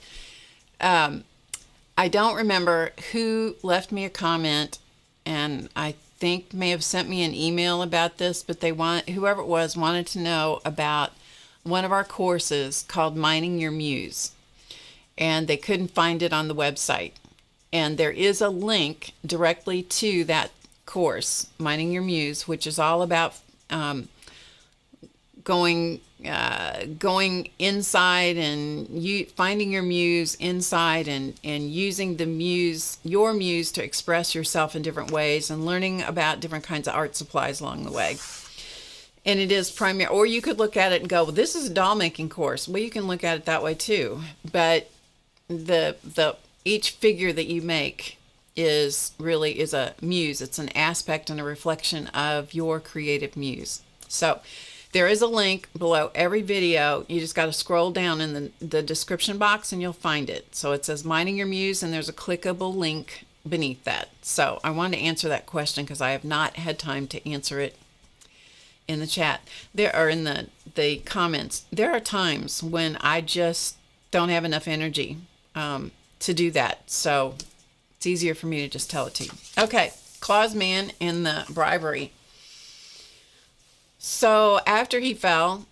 I don't remember who left me a comment, and I think may have sent me an email about this, but whoever it was wanted to know about one of our courses called Mining Your Muse. And they couldn't find it on the website. And there is a link directly to that course, Mining Your Muse, which is all about going inside and finding your muse inside and using your muse to express yourself in different ways and learning about different kinds of art supplies along the way. And it is primary, or you could look at it and go, well, this is a doll making course. Well, you can look at it that way too. But each figure that you make is a muse. It's an aspect and a reflection of your creative muse. So there is a link below every video. You just got to scroll down in the description box and you'll find it. So it says Mining Your Muse and there's a clickable link beneath that. So I wanted to answer that question because I have not had time to answer it in the chat. There are in the comments. There are times when I just don't have enough energy to do that. So it's easier for me to just tell it to you. Okay, Clausman and the bribery. So after he fell,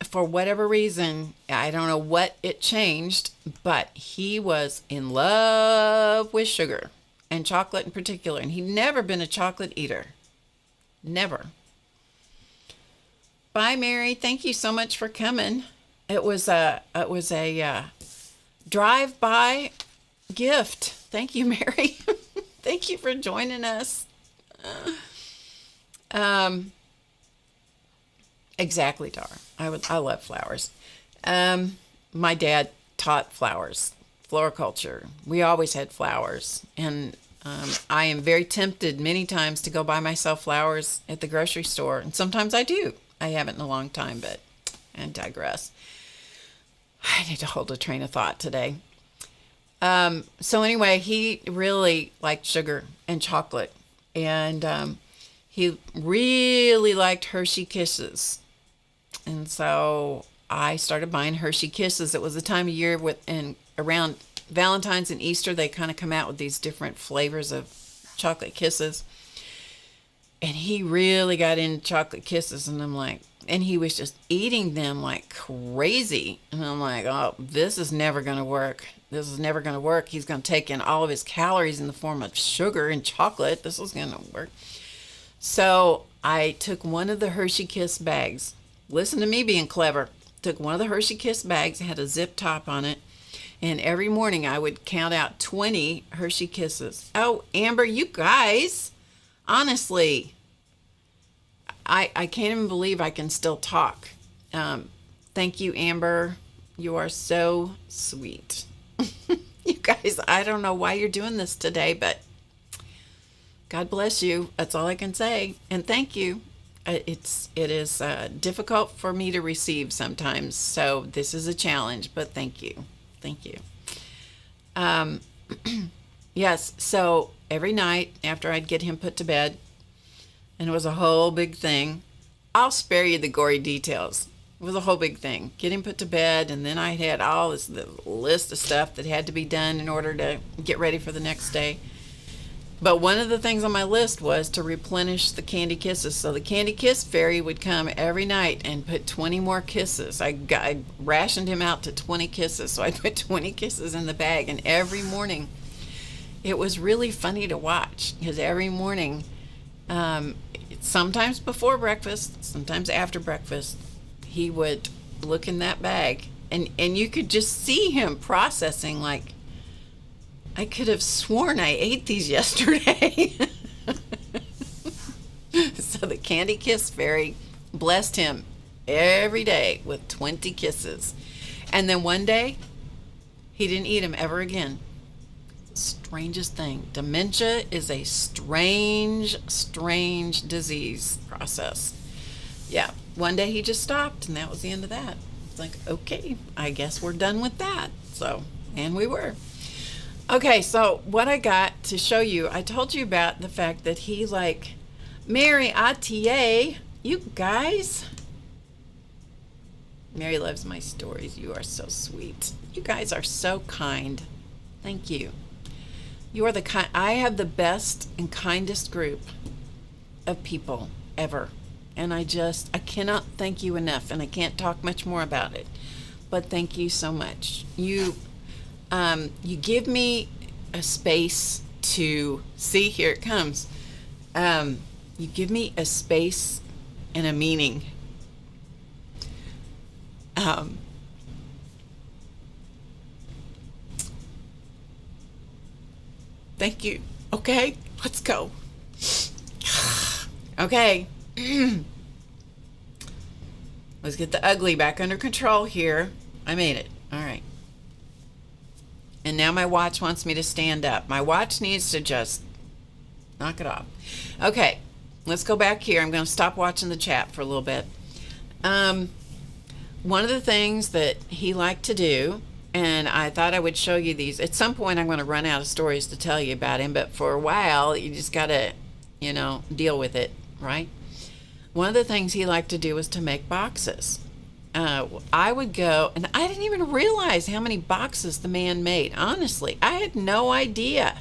for whatever reason, I don't know what it changed, but he was in love with sugar and chocolate in particular. And he'd never been a chocolate eater. Never. Bye, Mary. Thank you so much for coming. It was a drive-by gift. Thank you, Mary. Thank you for joining us. Exactly, Dar. I love flowers. My dad taught flowers, floriculture. We always had flowers, and I am very tempted many times to go buy myself flowers at the grocery store, and sometimes I do. I haven't in a long time, but I digress. I need to hold a train of thought today. So anyway, he really liked sugar and chocolate, and he really liked Hershey Kisses. And so I started buying Hershey Kisses. It was the time of year around Valentine's and Easter, they kind of come out with these different flavors of chocolate kisses. And he really got into chocolate kisses. And I'm like, And he was just eating them like crazy. And I'm like, oh, this is never going to work. This is never going to work. He's going to take in all of his calories in the form of sugar and chocolate. This is going to work. So I took one of the Hershey Kiss bags. Listen to me being clever. Took one of the Hershey Kiss bags, had a zip top on it. And every morning I would count out 20 Hershey Kisses. Oh, Amber, you guys, honestly, I can't even believe I can still talk. Thank you, Amber. You are so sweet. You guys, I don't know why you're doing this today, but God bless you. That's all I can say. And thank you. It is difficult for me to receive sometimes, so this is a challenge, but thank you. Thank you. Yes, so every night after I'd get him put to bed, and it was a whole big thing. I'll spare you the gory details. It was a whole big thing. Get him put to bed, and then I had all this list of stuff that had to be done in order to get ready for the next day. But one of the things on my list was to replenish the candy kisses. So the candy kiss fairy would come every night and put 20 more kisses. I rationed him out to 20 kisses, so I'd put 20 kisses in the bag. And every morning, it was really funny to watch, because every morning, sometimes before breakfast, sometimes after breakfast, he would look in that bag, and you could just see him processing, like, I could have sworn I ate these yesterday. So the candy kiss fairy blessed him every day with 20 kisses. And then one day, he didn't eat them ever again. Strangest thing. Dementia is a strange disease process. Yeah, one day he just stopped, and that was the end of that. It's like, okay, I guess we're done with that. So, and we were. Okay, so what I got to show you, I told you about the fact that he, like, Mary Atier, you guys. Mary loves my stories. You are so sweet. You guys are so kind. Thank you. You are the kind. I have the best and kindest group of people ever. And I cannot thank you enough, and I can't talk much more about it. But thank you so much. You give me a space to see. Here it comes. You give me a space and a meaning. Thank you. Okay, let's go. Okay. Let's get the ugly back under control here. I made it. All right. And now my watch wants me to stand up. My watch needs to just knock it off. Okay, let's go back here. I'm going to stop watching the chat for a little bit. One of the things that he liked to do, and I thought I would show you these. At some point, I'm going to run out of stories to tell you about him, but for a while, you just got to, deal with it, right? One of the things he liked to do was to make boxes. I would go, and I didn't even realize how many boxes the man made. Honestly, I had no idea.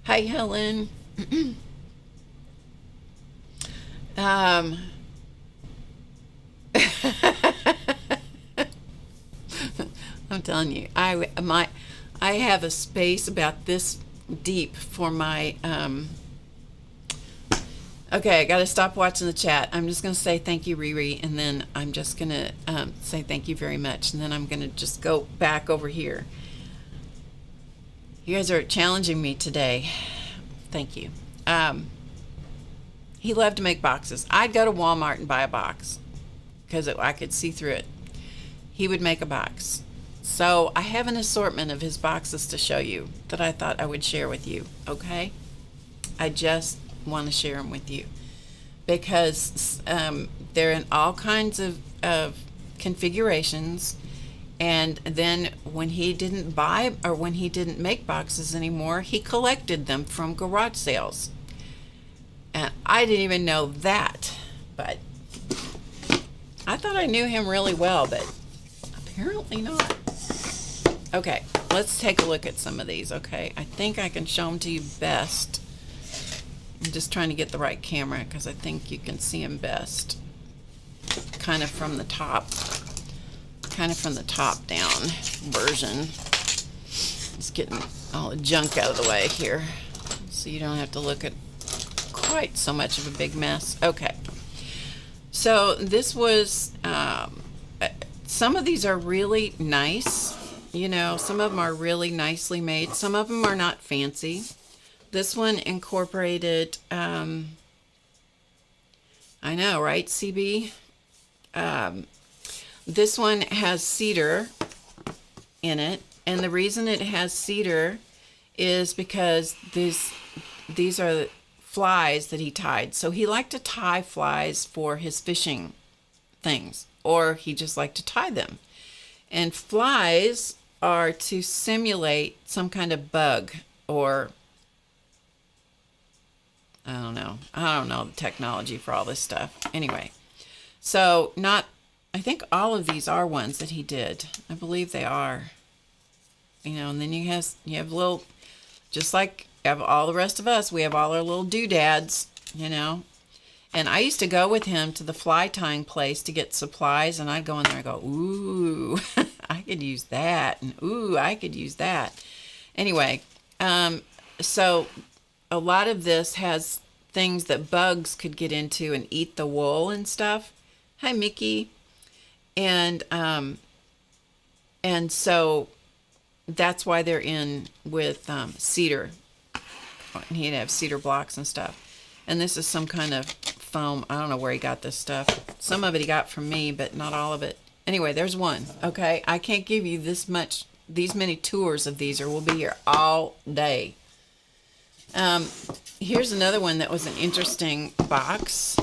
Hi, Helen. I'm telling you, I have a space about this deep for my okay, I got to stop watching the chat. I'm just going to say thank you, Riri, and then I'm just going to say thank you very much, and then I'm going to just go back over here. You guys are challenging me today. Thank you. He loved to make boxes. I'd go to Walmart and buy a box because I could see through it. He would make a box. So I have an assortment of his boxes to show you that I thought I would share with you, okay? I just want to share them with you because they're in all kinds of configurations. And then when he didn't buy or when he didn't make boxes anymore, he collected them from garage sales. And I didn't even know that, but I thought I knew him really well, but apparently not. Okay, let's take a look at some of these, okay? I think I can show them to you best. I'm just trying to get the right camera because I think you can see them best. kind of from the top down version. Just getting all the junk out of the way here so you don't have to look at quite so much of a big mess. Okay, so this was some of these are really nice, you know, some of them are really nicely made, some of them are not fancy. This one incorporated I know, right, CB? This one has cedar in it, and the reason it has cedar is because these are flies that he tied. So he liked to tie flies for his fishing things, or he just liked to tie them. And flies are to simulate some kind of bug, or I don't know the technology for all this stuff. Anyway, so I think all of these are ones that he did. I believe they are. You know, and then you have little, just like all the rest of us, we have all our little doodads, you know. And I used to go with him to the fly tying place to get supplies, and I'd go in there and go, ooh, I could use that, and ooh, I could use that. Anyway, so a lot of this has things that bugs could get into and eat the wool and stuff. Hi, Mickey. And so that's why they're in with cedar. He'd have cedar blocks and stuff. And this is some kind of foam. I don't know where he got this stuff. Some of it he got from me, but not all of it. Anyway, there's one. Okay, I can't give you these many tours of these, or we'll be here all day. Here's another one that was an interesting box.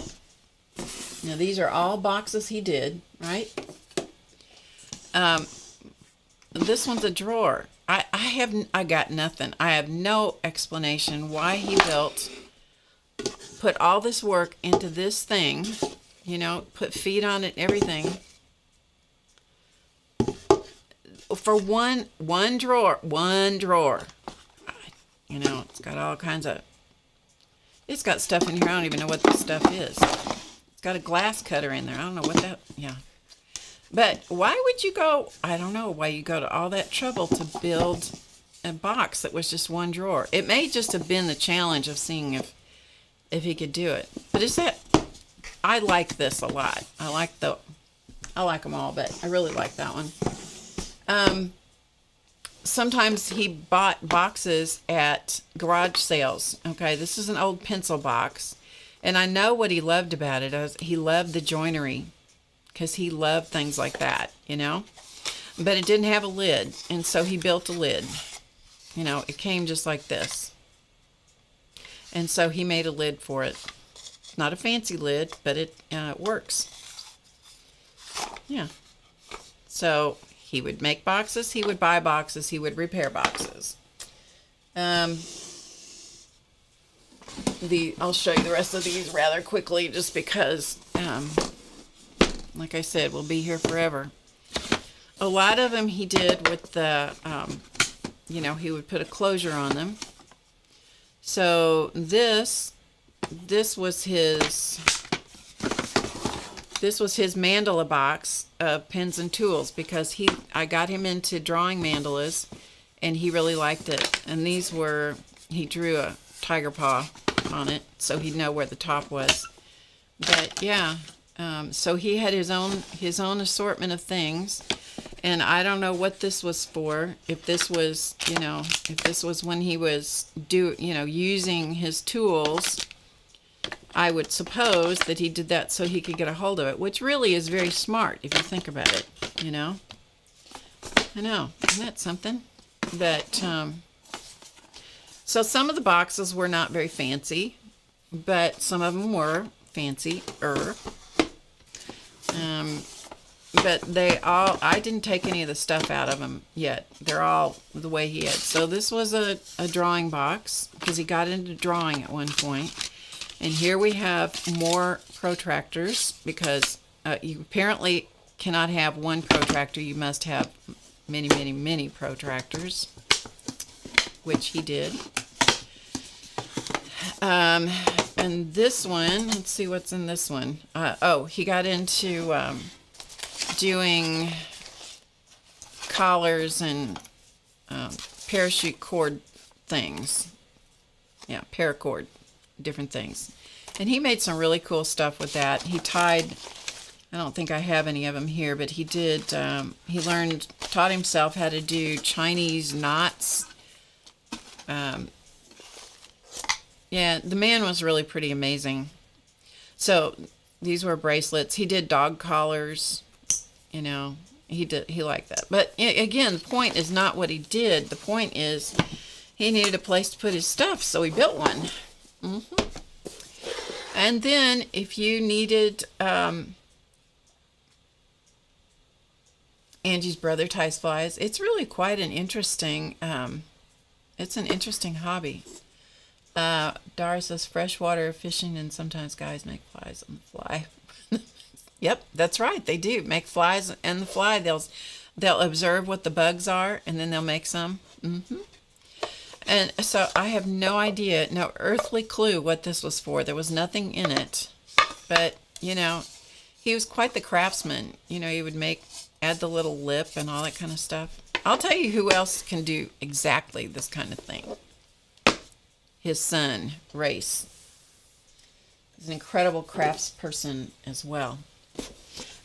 Now these are all boxes he did, right? This one's a drawer. I got nothing. I have no explanation why he put all this work into this thing, you know, put feet on it and everything. For one drawer. You know, it's got all kinds of, it's got stuff in here. I don't even know what this stuff is. It's got a glass cutter in there. I don't know what that, yeah. But why would you go, I don't know why you go to all that trouble to build a box that was just one drawer. It may just have been the challenge of seeing if he could do it. But I like this a lot. I like them all, but I really like that one. Sometimes he bought boxes at garage sales. Okay, this is an old pencil box. And I know what he loved about it. He loved the joinery, because he loved things like that, you know. But it didn't have a lid, and so he built a lid. You know, it came just like this. And so he made a lid for it. Not a fancy lid, but it works. Yeah. So he would make boxes, he would buy boxes, he would repair boxes. I'll show you the rest of these rather quickly, just because, like I said, we'll be here forever. A lot of them he did with the, you know, he would put a closure on them. So this was his mandala box of pens and tools, because I got him into drawing mandalas, and he really liked it. And these were, he drew a tiger paw on it, so he'd know where the top was. But yeah, so he had his own assortment of things, and I don't know what this was for. If this was, you know, if this was when he was using his tools, I would suppose that he did that so he could get a hold of it, which really is very smart if you think about it, you know. I know, isn't that something? But so some of the boxes were not very fancy, but some of them were fancier. But I didn't take any of the stuff out of them yet. They're all the way he had. So this was a drawing box, because he got into drawing at one point. And here we have more protractors, because you apparently cannot have one protractor. You must have many, many, many protractors, which he did. And this one, let's see what's in this one. Oh, he got into doing collars and parachute cord things. Yeah, paracord, different things. And he made some really cool stuff with that. He tied, I don't think I have any of them here, but he did, he taught himself how to do Chinese knots. Yeah, the man was really pretty amazing. So these were bracelets. He did dog collars, you know, he liked that. But again, the point is not what he did. The point is he needed a place to put his stuff, so he built one. And then if you needed, Angie's brother ties flies. It's really quite an interesting, it's an interesting hobby. Dara says freshwater fishing, and sometimes guys make flies on the fly. Yep, that's right. They do make flies and the fly. They'll observe what the bugs are, and then they'll make some. And so I have no idea, no earthly clue what this was for. There was nothing in it, but you know, he was quite the craftsman. You know, he would add the little lip and all that kind of stuff. I'll tell you who else can do exactly this kind of thing. His son, Race. He's an incredible craftsperson as well.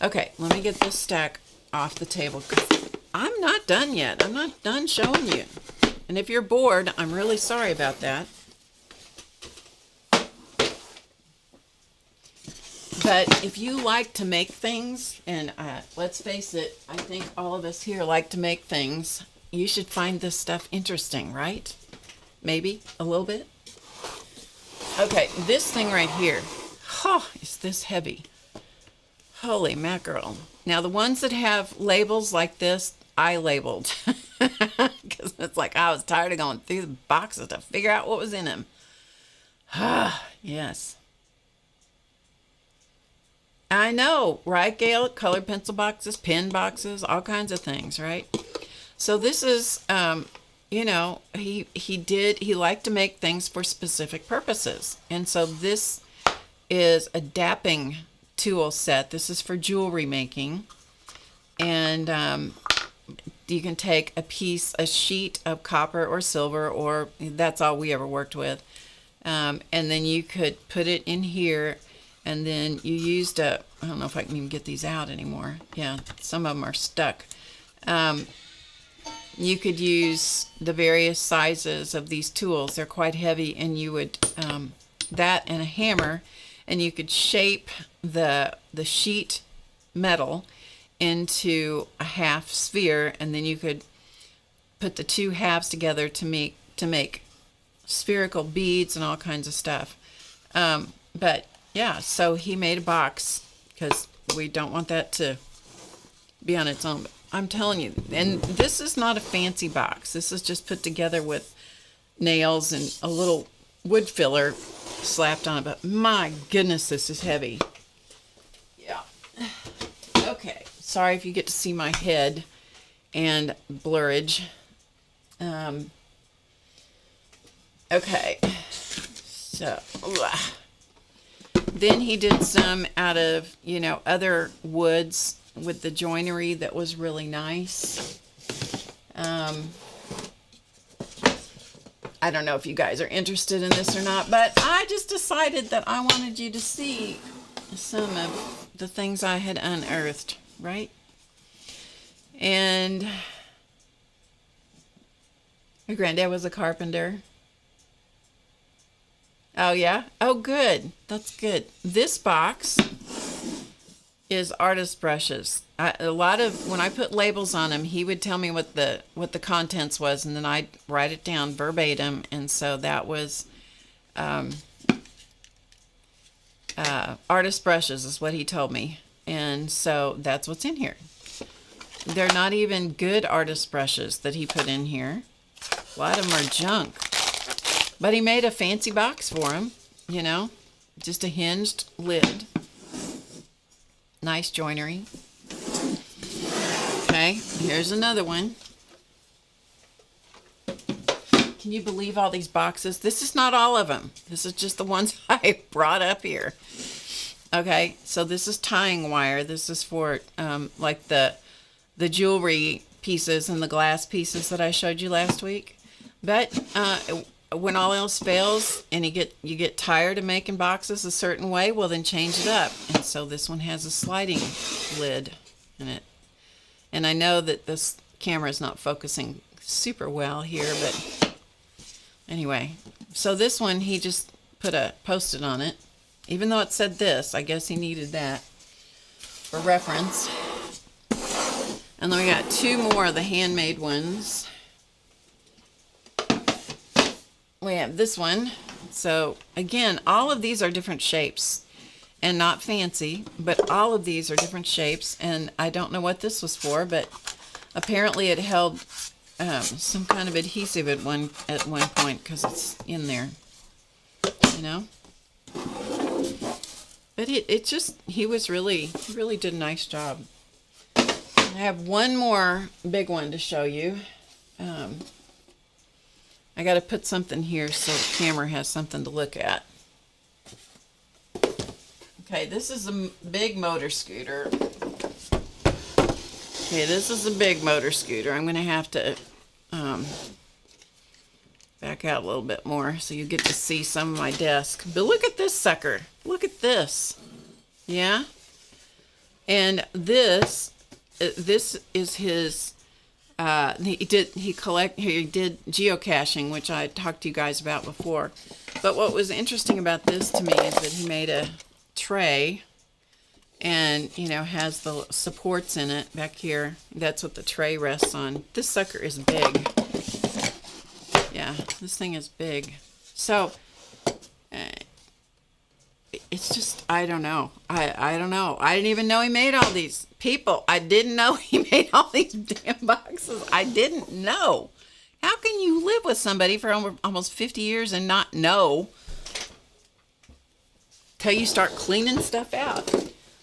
Okay, let me get this stack off the table because I'm not done yet. I'm not done showing you. And if you're bored, I'm really sorry about that. But if you like to make things, and let's face it, I think all of us here like to make things, you should find this stuff interesting, right? Maybe a little bit. Okay, this thing right here. Oh, is this heavy? Holy mackerel. Now, the ones that have labels like this, I labeled. Because it's like I was tired of going through the boxes to figure out what was in them. Ah, yes. I know, right, Gail? Colored pencil boxes, pen boxes, all kinds of things, right? So this is, you know, he liked to make things for specific purposes. And so this is a dapping tool set. This is for jewelry making. And you can take a sheet of copper or silver, or that's all we ever worked with. And then you could put it in here, and then you used I don't know if I can even get these out anymore. Yeah, some of them are stuck. You could use the various sizes of these tools. They're quite heavy, and you would, that and a hammer, and you could shape the sheet metal into a half sphere, and then you could put the two halves together to make spherical beads and all kinds of stuff. But yeah, so he made a box because we don't want that to be on its own. But I'm telling you, and this is not a fancy box. This is just put together with nails and a little wood filler slapped on it. But my goodness, this is heavy. Yeah. Okay. Sorry if you get to see my head and blurrage. Okay. So, then he did some out of, you know, other woods with the joinery that was really nice. I don't know if you guys are interested in this or not, but I just decided that I wanted you to see some of the things I had unearthed, right? And your granddad was a carpenter. Oh, yeah? Oh, good. That's good. This box is artist brushes. When I put labels on them, he would tell me what the contents was, and then I'd write it down verbatim. And so that was artist brushes is what he told me. And so that's what's in here. They're not even good artist brushes that he put in here. A lot of them are junk. But he made a fancy box for him, you know, just a hinged lid. Nice joinery. Okay, here's another one. Can you believe all these boxes? This is not all of them. This is just the ones I brought up here. Okay, so this is tying wire. This is for like the jewelry pieces and the glass pieces that I showed you last week. But when all else fails and you get tired of making boxes a certain way, well then change it up. And so this one has a sliding lid in it. And I know that this camera is not focusing super well here, but anyway. So this one, he just put a Post-it on it. Even though it said this, I guess he needed that for reference. And then we got two more of the handmade ones. We have this one. So again, all of these are different shapes and not fancy, but all of these are different shapes. And I don't know what this was for, but apparently it held some kind of adhesive at one point because it's in there, you know. But it just, he really did a nice job. I have one more big one to show you. I got to put something here so the camera has something to look at. Okay, this is a big motor scooter. Okay, this is a big motor scooter. I'm going to have to back out a little bit more so you get to see some of my desk. But look at this sucker. Look at this. Yeah? And this is his, he did geocaching, which I talked to you guys about before. But what was interesting about this to me is that he made a tray and, you know, has the supports in it back here. That's what the tray rests on. This sucker is big. Yeah, this thing is big. So, it's just, I don't know. I don't know. I didn't even know he made all these. People, I didn't know he made all these damn boxes. I didn't know. How can you live with somebody for almost 50 years and not know till you start cleaning stuff out?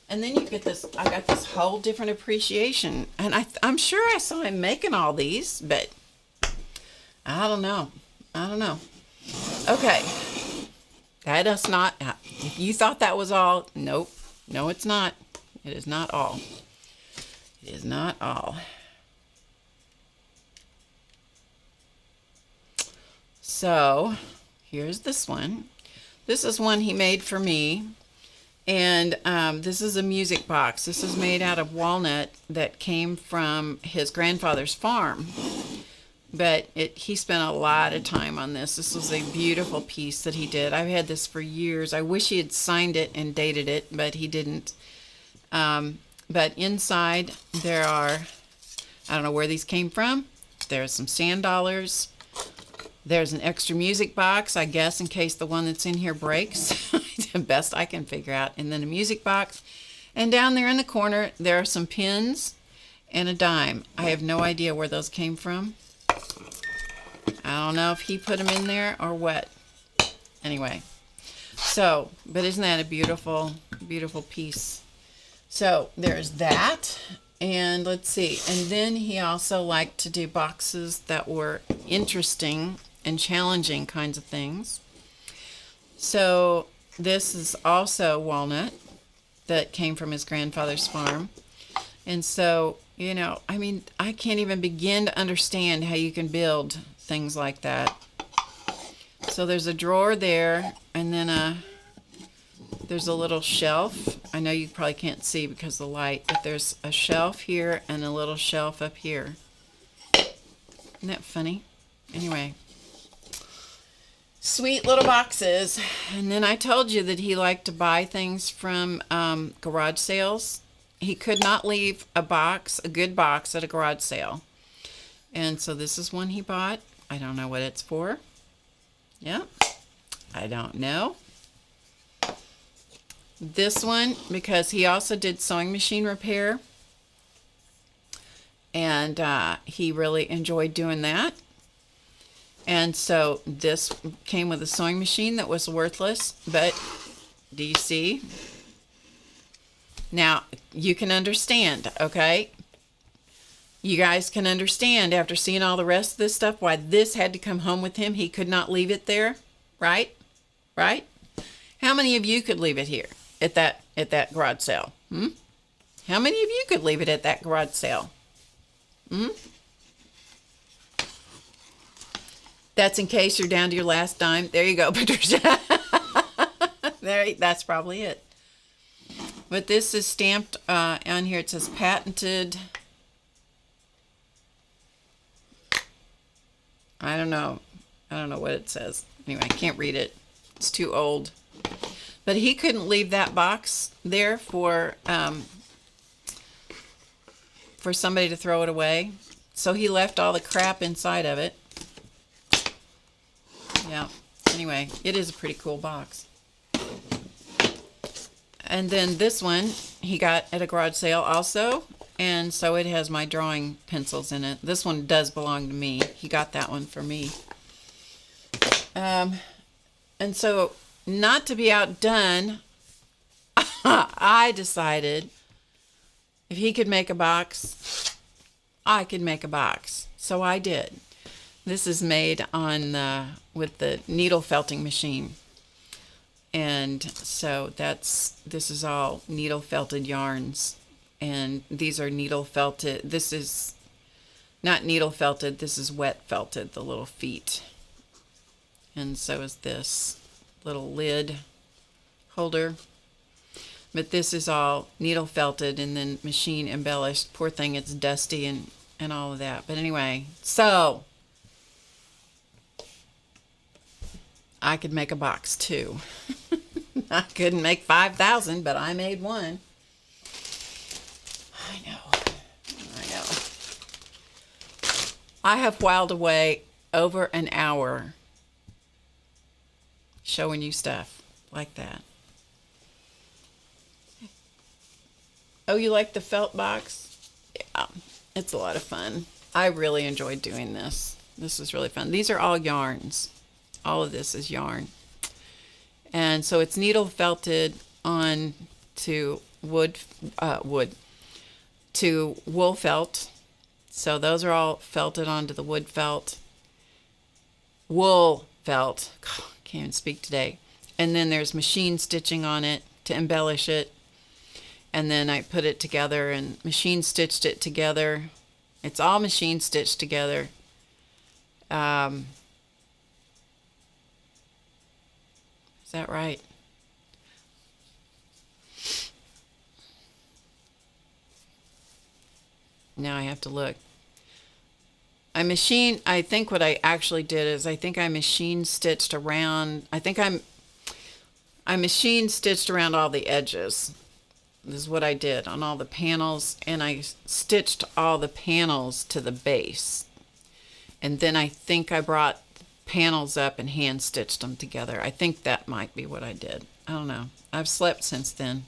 And then you get this, I got this whole different appreciation. And I'm sure I saw him making all these, but I don't know. I don't know. Okay. That is not, if you thought that was all, nope. No, it's not. It is not all. It is not all. So, here's this one. This is one he made for me. And this is a music box. This is made out of walnut that came from his grandfather's farm. But he spent a lot of time on this. This was a beautiful piece that he did. I've had this for years. I wish he had signed it and dated it, but he didn't. But inside there are, I don't know where these came from. There's some sand dollars. There's an extra music box, I guess, in case the one that's in here breaks. The best I can figure out. And then a music box. And down there in the corner, there are some pins and a dime. I have no idea where those came from. I don't know if he put them in there or what. Anyway. So, but isn't that a beautiful, beautiful piece? So, there's that. And let's see. And then he also liked to do boxes that were interesting and challenging kinds of things. So, this is also walnut that came from his grandfather's farm. And so, you know, I mean, I can't even begin to understand how you can build things like that. So there's a drawer there, and then there's a little shelf. I know you probably can't see because of the light, but there's a shelf here and a little shelf up here. Isn't that funny? Anyway. Sweet little boxes. And then I told you that he liked to buy things from garage sales. He could not leave a good box at a garage sale. And so this is one he bought. I don't know what it's for. Yeah, I don't know. This one, because he also did sewing machine repair. And he really enjoyed doing that. And so this came with a sewing machine that was worthless, but do you see? Now, you can understand, okay? you guys can understand after seeing all the rest of this stuff why this had to come home with him. He could not leave it there, right? Right? How many of you could leave it here at that garage sale? How many of you could leave it at that garage sale? That's in case you're down to your last dime. There you go, Patricia. That's probably it. But this is stamped on here. It says patented. I don't know what it says. Anyway, I can't read it. It's too old. But he couldn't leave that box there for somebody to throw it away. So he left all the crap inside of it. Yeah. Anyway, it is a pretty cool box. And then this one he got at a garage sale also. And so it has my drawing pencils in it. This one does belong to me. He got that one for me. And so, not to be outdone, I decided if he could make a box, I could make a box. So I did. This is made on with the needle felting machine. And so this is all needle felted yarns. And these are needle felted. This is not needle felted. This is wet felted, the little feet. And so is this little lid holder. But this is all needle felted and then machine embellished. Poor thing, it's dusty and all of that. But anyway, so I could make a box too. I couldn't make 5,000, but I made one. I know. I have whiled away over an hour showing you stuff like that. Oh, you like the felt box? Yeah, it's a lot of fun. I really enjoyed doing this. This is really fun. These are all yarns. All of this is yarn. And so it's needle felted on to to wool felt. So those are all felted onto the wood felt. Wool felt. God, can't even speak today. And then there's machine stitching on it to embellish it. And then I put it together and machine stitched it together. It's all machine stitched together. Is that right? Now I have to look. I think what I actually did is I think I machine stitched around, I machine stitched around all the edges. This is what I did on all the panels, and I stitched all the panels to the base. And then I think I brought panels up and hand stitched them together. I think that might be what I did. I don't know. I've slept since then.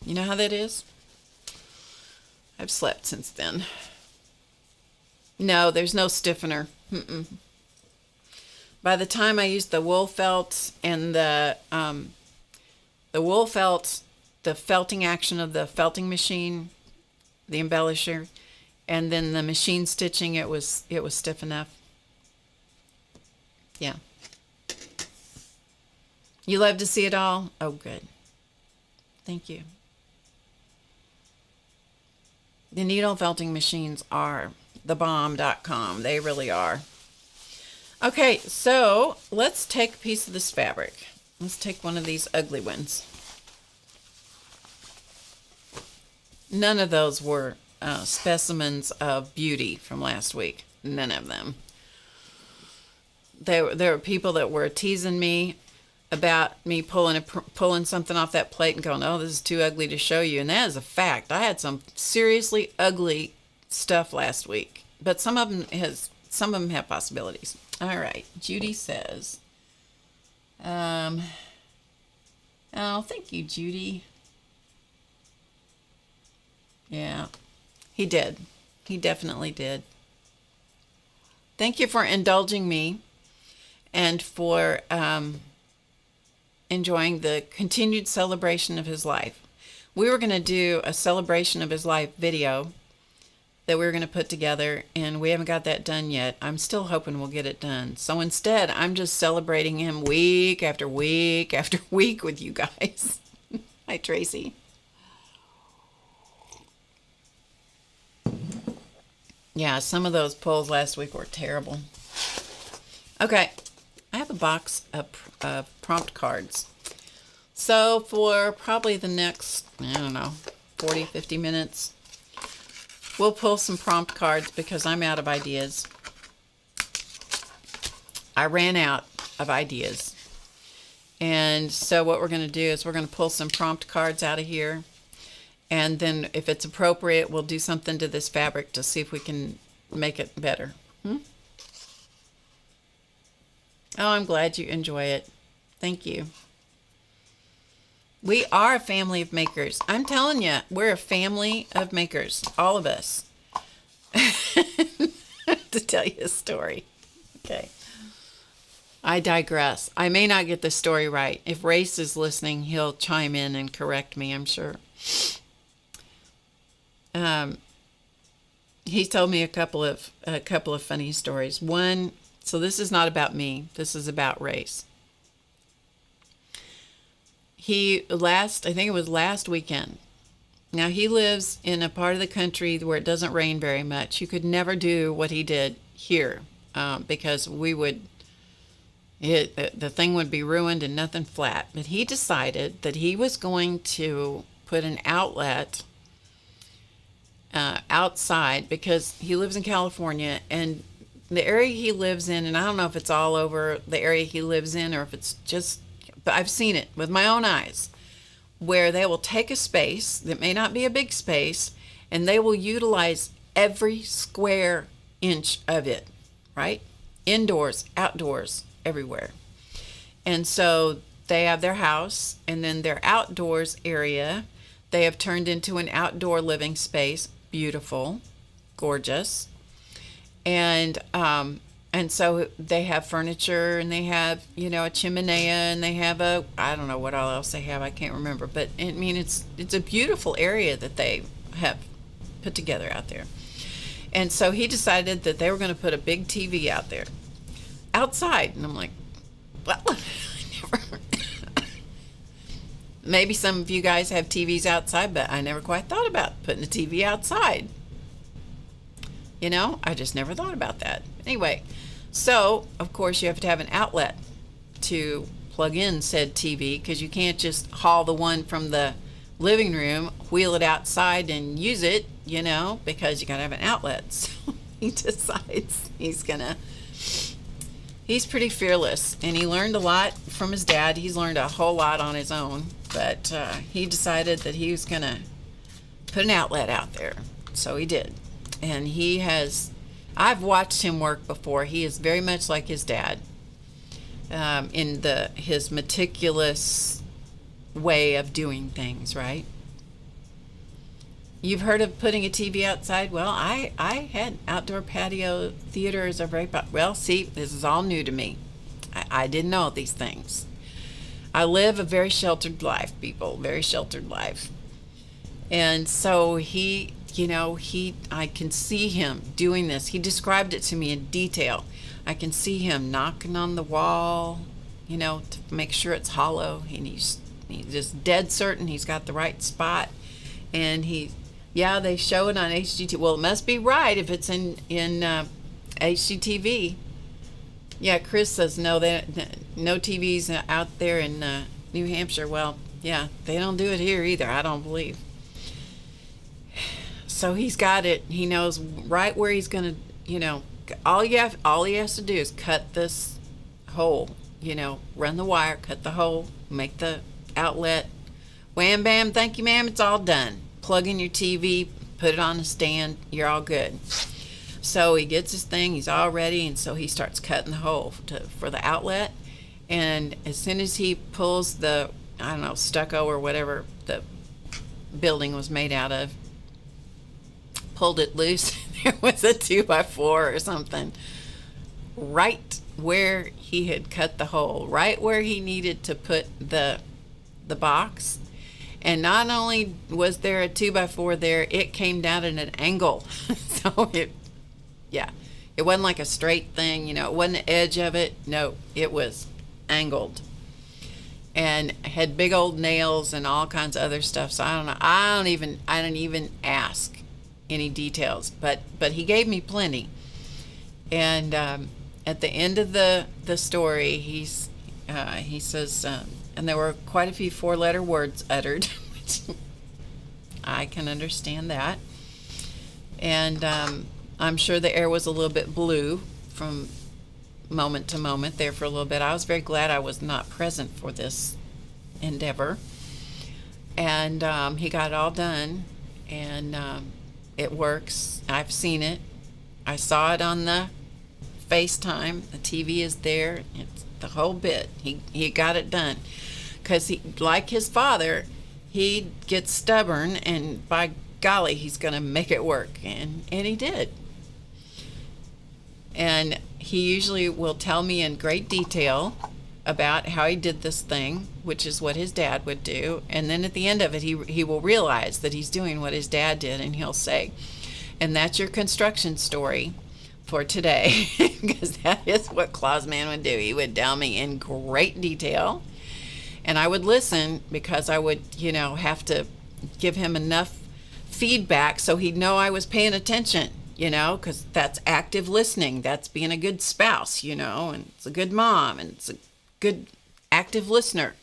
You know how that is? I've slept since then. No, there's no stiffener. By the time I used the wool felt and the wool felt, the felting action of the felting machine, the embellisher, and then the machine stitching, it was stiff enough. Yeah. You love to see it all? Oh, good. Thank you. The needle felting machines are thebomb.com. They really are. Okay, so let's take a piece of this fabric. Let's take one of these ugly ones. None of those were specimens of beauty from last week. None of them. There were people that were teasing me about me pulling something off that plate and going, oh, this is too ugly to show you. And that is a fact. I had some seriously ugly stuff last week, but some of them have possibilities. All right. Judy says, oh, thank you, Judy. Yeah, he did. He definitely did. Thank you for indulging me and for enjoying the continued celebration of his life. We were going to do a celebration of his life video that we were going to put together, and we haven't got that done yet. I'm still hoping we'll get it done. So instead, I'm just celebrating him week after week after week with you guys. Hi, Tracy. Yeah, some of those pulls last week were terrible. Okay, I have a box of prompt cards. So for probably the next, I don't know, 40, 50 minutes, we'll pull some prompt cards because I'm out of ideas. I ran out of ideas. And so what we're going to do is we're going to pull some prompt cards out of here. And then if it's appropriate, we'll do something to this fabric to see if we can make it better. Oh, I'm glad you enjoy it. Thank you. We are a family of makers. I'm telling you, we're a family of makers, all of us. To tell you a story. Okay. I digress. I may not get the story right. If Race is listening, he'll chime in and correct me, I'm sure. He told me a couple of funny stories. One, so this is not about me. This is about Race. I think it was last weekend. Now he lives in a part of the country where it doesn't rain very much. You could never do what he did here because the thing would be ruined and nothing flat. But he decided that he was going to put an outlet outside because he lives in California, and the area he lives in, and I don't know if it's all over the area he lives in or if it's just, but I've seen it with my own eyes, where they will take a space that may not be a big space and they will utilize every square inch of it, right? Indoors, outdoors, everywhere. And so they have their house, and then their outdoors area they have turned into an outdoor living space. Beautiful, gorgeous. And so they have furniture, and they have, a chimenea, and they have I don't know what all else they have. I can't remember. But I mean, it's a beautiful area that they have put together out there. And so he decided that they were going to put a big TV out there, outside. And I'm like, well, I never. Maybe some of you guys have TVs outside, but I never quite thought about putting a TV outside. I just never thought about that. Anyway, so, of course, you have to have an outlet to plug in said TV, because you can't just haul the one from the living room, wheel it outside and use it, because you got to have an outlet. So he decides he's pretty fearless, and he learned a lot from his dad. He's learned a whole lot on his own, but he decided that he was going to put an outlet out there. So he did. And I've watched him work before. He is very much like his dad in his meticulous way of doing things, right? You've heard of putting a TV outside? Well, I had outdoor patio theaters are very well, see, this is all new to me. I didn't know these things. I live a very sheltered life, people, very sheltered life. And so I can see him doing this. He described it to me in detail. I can see him knocking on the wall, to make sure it's hollow. And he's just dead certain he's got the right spot. And they show it on HGTV. Well, it must be right if it's in HGTV. Yeah, Chris says no TVs out there in New Hampshire. Well, yeah, they don't do it here either, I don't believe. So he's got it. He knows right where he's going to, all he has to do is cut this hole, run the wire, cut the hole, make the outlet. Wham, bam, thank you, ma'am, it's all done. Plug in your TV, put it on the stand, you're all good. So he gets his thing, he's all ready, and so he starts cutting the hole for the outlet. And as soon as he pulls the, stucco or whatever the building was made out of, pulled it loose, there was a 2x4 or something right where he had cut the hole, right where he needed to put the box. And not only was there a 2x4 there, it came down at an angle. So yeah, it wasn't like a straight thing, you know, it wasn't the edge of it. No, it was angled. And had big old nails and all kinds of other stuff. So I don't know. I didn't even ask any details, but he gave me plenty. And at the end of the story, he says, and there were quite a few 4-letter words uttered, which I can understand that. And I'm sure the air was a little bit blue from moment to moment there for a little bit. I was very glad I was not present for this endeavor. And he got it all done, and it works. I've seen it. I saw it on the FaceTime. The TV is there. It's the whole bit. He got it done. Because he, like his father, he gets stubborn, and by golly, he's going to make it work. And he did. And he usually will tell me in great detail about how he did this thing, which is what his dad would do. And then at the end of it, he will realize that he's doing what his dad did, and he'll say, and that's your construction story for today. Because that is what Clausman would do. He would tell me in great detail, and I would listen, because I would, have to give him enough feedback so he'd know I was paying attention, because that's active listening. That's being a good spouse, and it's a good mom, and it's a good active listener.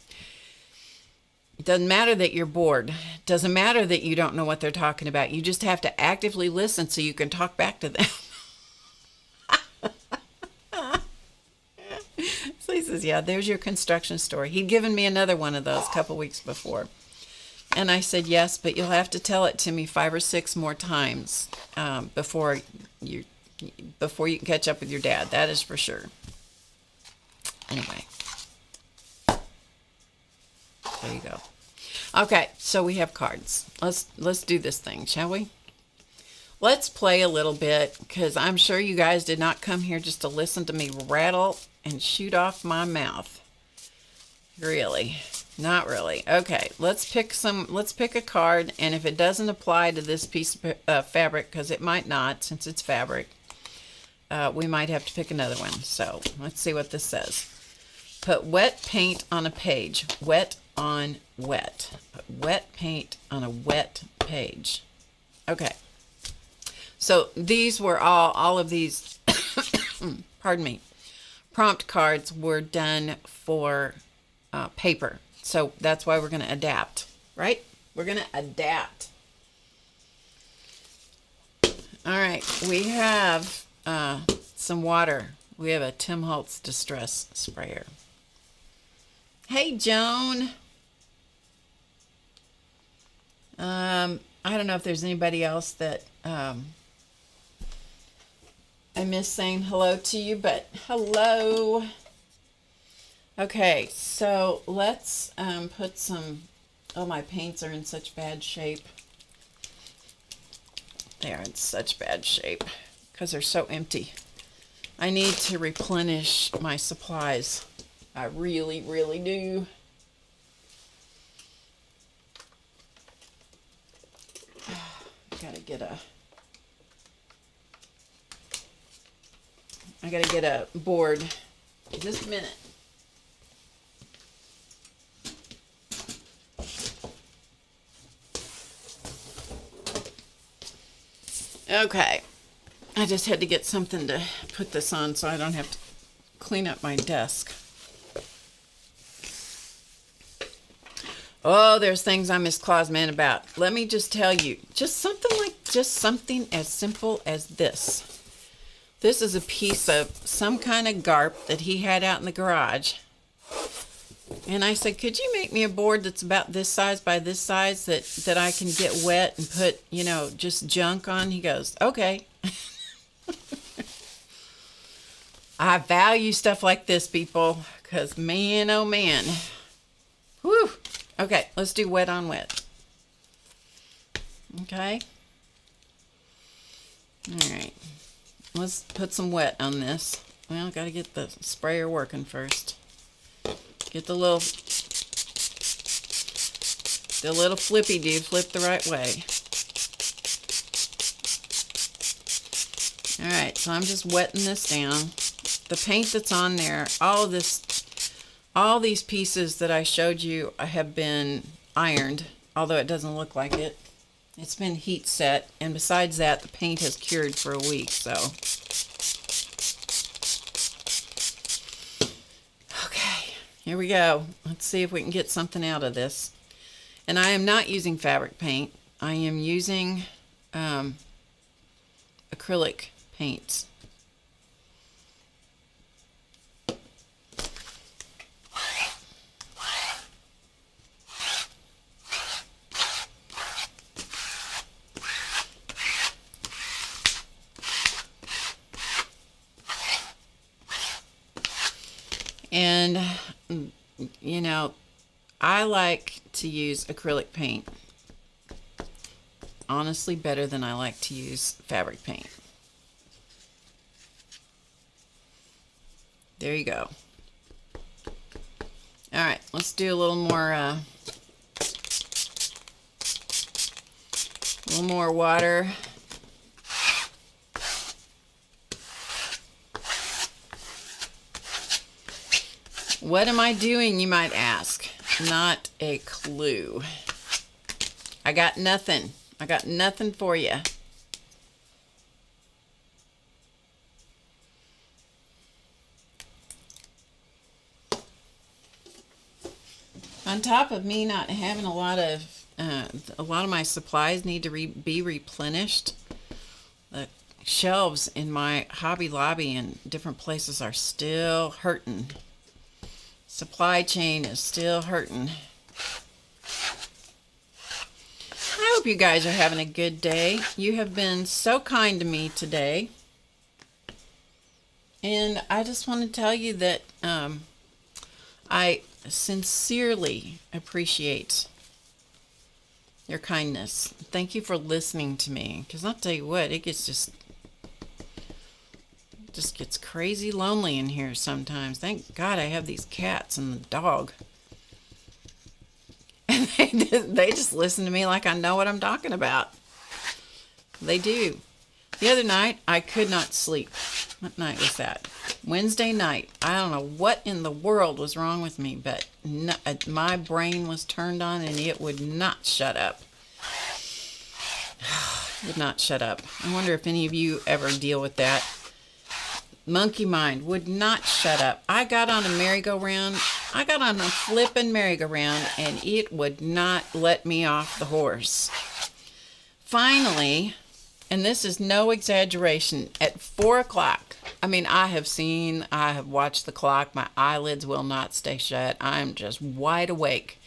It doesn't matter that you're bored. It doesn't matter that you don't know what they're talking about. You just have to actively listen so you can talk back to them. So he says, yeah, there's your construction story. He'd given me another one of those a couple weeks before. And I said, yes, but you'll have to tell it to me 5 or 6 more times before you can catch up with your dad. That is for sure. Anyway. There you go. Okay, so we have cards. Let's do this thing, shall we? Let's play a little bit, because I'm sure you guys did not come here just to listen to me rattle and shoot off my mouth. Really? Not really. Okay, let's pick a card, and if it doesn't apply to this piece of fabric, because it might not, since it's fabric, we might have to pick another one. So let's see what this says. Put wet paint on a page. Wet on wet. Put wet paint on a wet page. Okay. So these were all of these, pardon me, prompt cards were done for paper. So that's why we're going to adapt, right? We're going to adapt. All right. We have some water. We have a Tim Holtz Distress Sprayer. Hey, Joan. I don't know if there's anybody else that I miss saying hello to you, but hello. Okay, so let's put some, oh, my paints are in such bad shape. They are in such bad shape because they're so empty. I need to replenish my supplies. I really, really do. I gotta get a board. Just a minute. Okay. I just had to get something to put this on so I don't have to clean up my desk. Oh, there's things I miss Clausman about. Let me just tell you, just something as simple as this. This is a piece of some kind of garp that he had out in the garage. And I said, could you make me a board that's about this size by this size that I can get wet and put, just junk on? He goes, okay. I value stuff like this, people, because man, oh man. Whew. Okay, let's do wet on wet. Okay. All right. Let's put some wet on this. Well, got to get the sprayer working first. Get the little The little flippy do flip the right way. Alright, so I'm just wetting this down. The paint that's on there, all these pieces that I showed you have been ironed, although it doesn't look like it. It's been heat set, and besides that, the paint has cured for a week, so. Okay, here we go. Let's see if we can get something out of this. And I am not using fabric paint. I am using acrylic paints. And, you know, I like to use acrylic paint, honestly, better than I like to use fabric paint. There you go. All right, let's do a little more water. What am I doing, you might ask? Not a clue. I got nothing. I got nothing for you. On top of me not having a lot of my supplies need to be replenished. The shelves in my Hobby Lobby and different places are still hurting. Supply chain is still hurting. I hope you guys are having a good day. You have been so kind to me today. And I just want to tell you that I sincerely appreciate your kindness. Thank you for listening to me. Because I'll tell you what, it just gets crazy lonely in here sometimes. Thank God I have these cats and the dog. And they just listen to me like I know what I'm talking about. They do. The other night, I could not sleep. What night was that? Wednesday night. I don't know what in the world was wrong with me, but my brain was turned on and it would not shut up. It would not shut up. I wonder if any of you ever deal with that. Monkey mind would not shut up. I got on a merry-go-round. I got on a flippin' merry-go-round and it would not let me off the horse. Finally, and this is no exaggeration, at 4 o'clock, I mean, I have watched the clock. My eyelids will not stay shut. I'm just wide awake.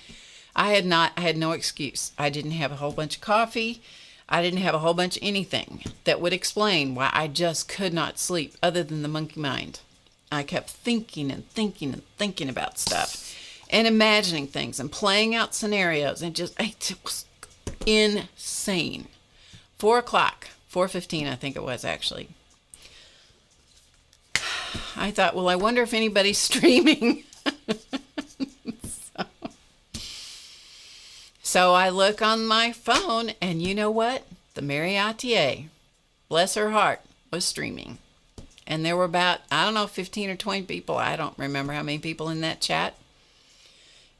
I had no excuse. I didn't have a whole bunch of coffee. I didn't have a whole bunch of anything that would explain why I just could not sleep other than the monkey mind. I kept thinking and thinking and thinking about stuff and imagining things and playing out scenarios and it was insane. 4 o'clock, 4:15 I think it was actually. I thought, well, I wonder if anybody's streaming. So I look on my phone, and you know what? The Marriottier, bless her heart, was streaming. And there were about, I don't know, 15 or 20 people. I don't remember how many people in that chat.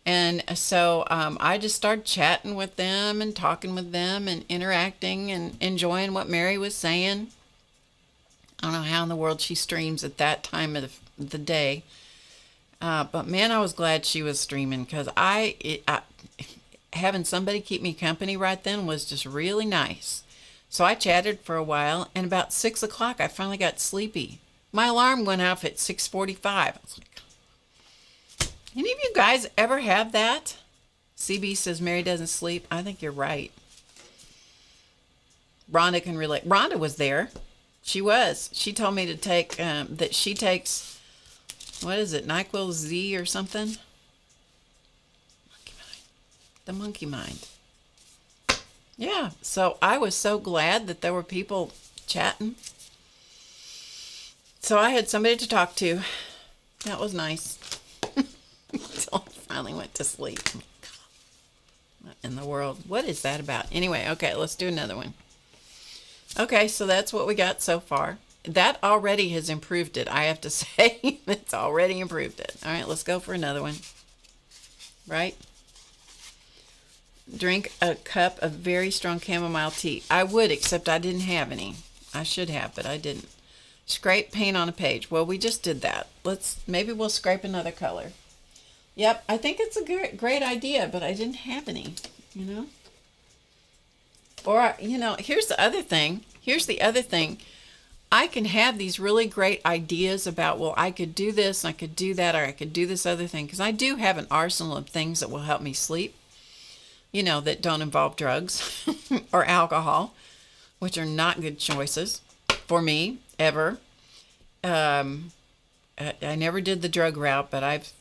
And so I just started chatting with them and talking with them and interacting and enjoying what Mary was saying. I don't know how in the world she streams at that time of the day. But man, I was glad she was streaming because having somebody keep me company right then was just really nice. So I chatted for a while, and about 6 o'clock, I finally got sleepy. My alarm went off at 6:45. I was like, any of you guys ever have that? CB says Mary doesn't sleep. I think you're right. Rhonda can relate. Rhonda was there. She was. She told me to take, that she takes, what is it, NyQuil Z or something? The monkey mind. Yeah, so I was so glad that there were people chatting. So I had somebody to talk to. That was nice. Until I finally went to sleep. What in the world? What is that about? Anyway, okay, let's do another one. Okay, so that's what we got so far. That already has improved it, I have to say. It's already improved it. All right, let's go for another one. Right? Drink a cup of very strong chamomile tea. I would, except I didn't have any. I should have, but I didn't. Scrape paint on a page. Well, we just did that. Maybe we'll scrape another color. Yep, I think it's a great idea, but I didn't have any, you know? Or, you know, here's the other thing. Here's the other thing. I can have these really great ideas about, well, I could do this, and I could do that, or I could do this other thing, because I do have an arsenal of things that will help me sleep, you know, that don't involve drugs or alcohol, which are not good choices for me, ever. I never did the drug route, but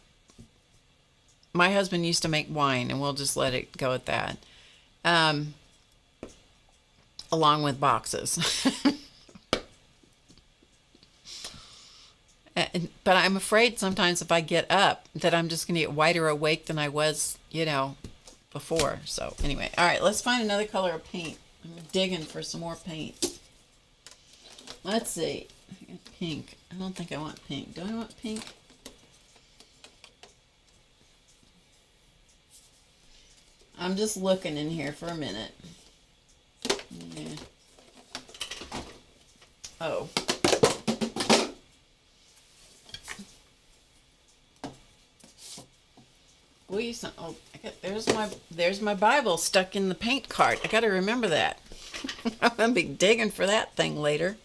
my husband used to make wine, and we'll just let it go at that. Along with boxes. But I'm afraid sometimes if I get up that I'm just going to get wider awake than I was, you know, before. So anyway, all right, let's find another color of paint. I'm digging for some more paint. Let's see. Pink. I don't think I want pink. Do I want pink? I'm just looking in here for a minute. Yeah. Oh. Oh, there's my Bible stuck in the paint cart. I got to remember that. I'm gonna be digging for that thing later.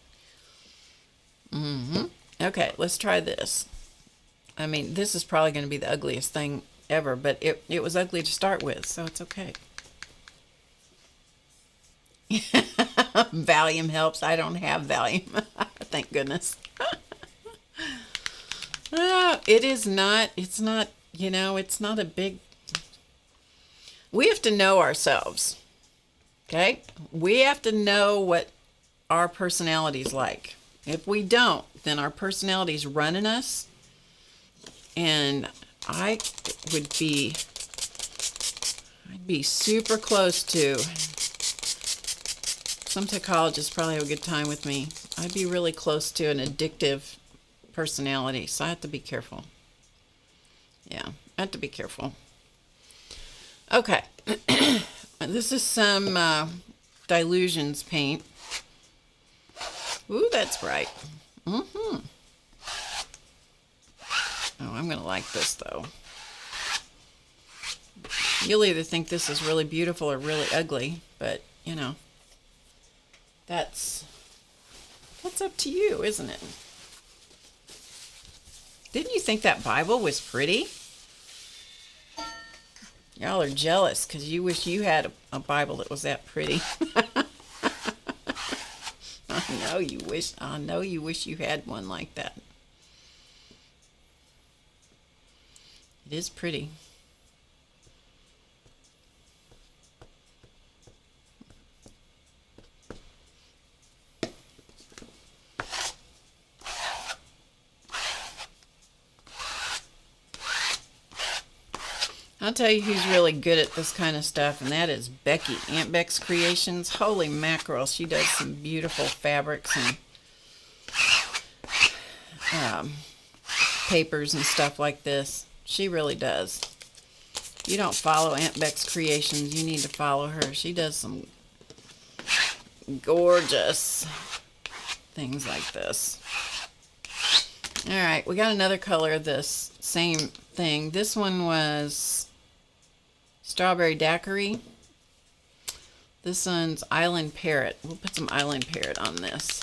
Okay, let's try this. I mean, this is probably going to be the ugliest thing ever, but it was ugly to start with, so it's okay. Valium helps. I don't have Valium. Thank goodness. It's not, you know, it's not a big... We have to know ourselves, okay? We have to know what our personality's like. If we don't, then our personality's running us, and I'd be super close to... Some psychologists probably have a good time with me. I'd be really close to an addictive personality, so I have to be careful. Yeah, I have to be careful. Okay, this is some Delusions paint. Ooh, that's bright. Oh, I'm gonna like this though. You'll either think this is really beautiful or really ugly, but you know, that's up to you, isn't it? Didn't you think that Bible was pretty? Y'all are jealous because you wish you had a Bible that was that pretty. I know you wish you had one like that. It is pretty. I'll tell you who's really good at this kind of stuff, and that is Becky, Aunt Beck's Creations. Holy mackerel, she does some beautiful fabrics and papers and stuff like this. She really does. If you don't follow Aunt Beck's Creations, you need to follow her. She does some gorgeous things like this. All right, we got another color of this same thing. This one was Strawberry Daiquiri. This one's Island Parrot. We'll put some Island Parrot on this.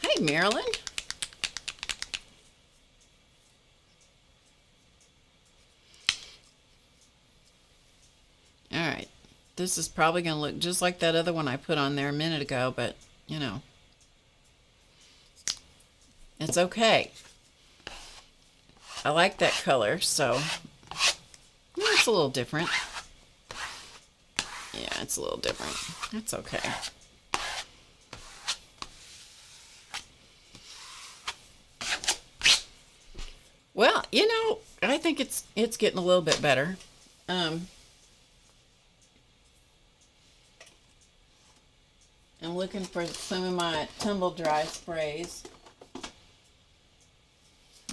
Hey, Marilyn. All right. This is probably going to look just like that other one I put on there a minute ago, but, you know, it's okay. I like that color, so it's a little different. Yeah, it's a little different. That's okay. Well, you know, I think it's getting a little bit better. I'm looking for some of my tumble dry sprays.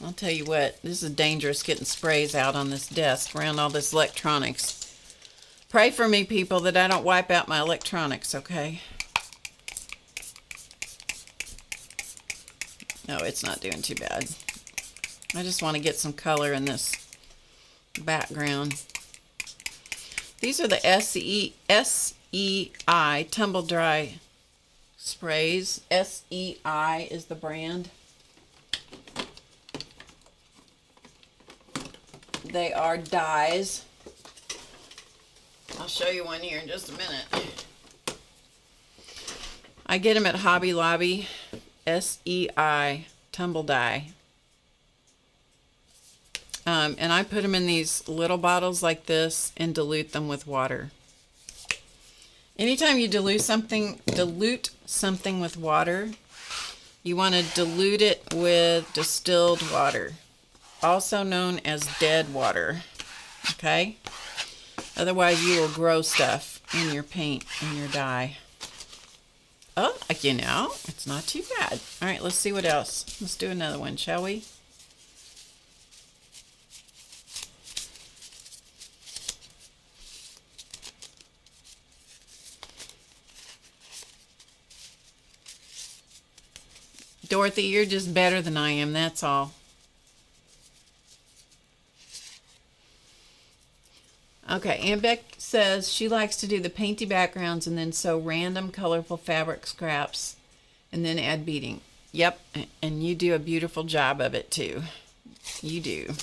I'll tell you what, this is dangerous getting sprays out on this desk around all this electronics. Pray for me, people, that I don't wipe out my electronics, okay? No, it's not doing too bad. I just want to get some color in this background. These are the SEI Tumble Dry sprays. SEI is the brand. They are dyes. I'll show you one here in just a minute. I get them at Hobby Lobby. SEI Tumble Dye. And I put them in these little bottles like this and dilute them with water. Anytime you dilute something with water, you want to dilute it with distilled water, also known as dead water. Okay? Otherwise, you will grow stuff in your paint and your dye. Oh, you know, it's not too bad. All right, let's see what else. Let's do another one, shall we? Dorothy, you're just better than I am, that's all. Okay, Aunt Beck says she likes to do the painty backgrounds and then sew random colorful fabric scraps and then add beading. Yep, and you do a beautiful job of it too. You do.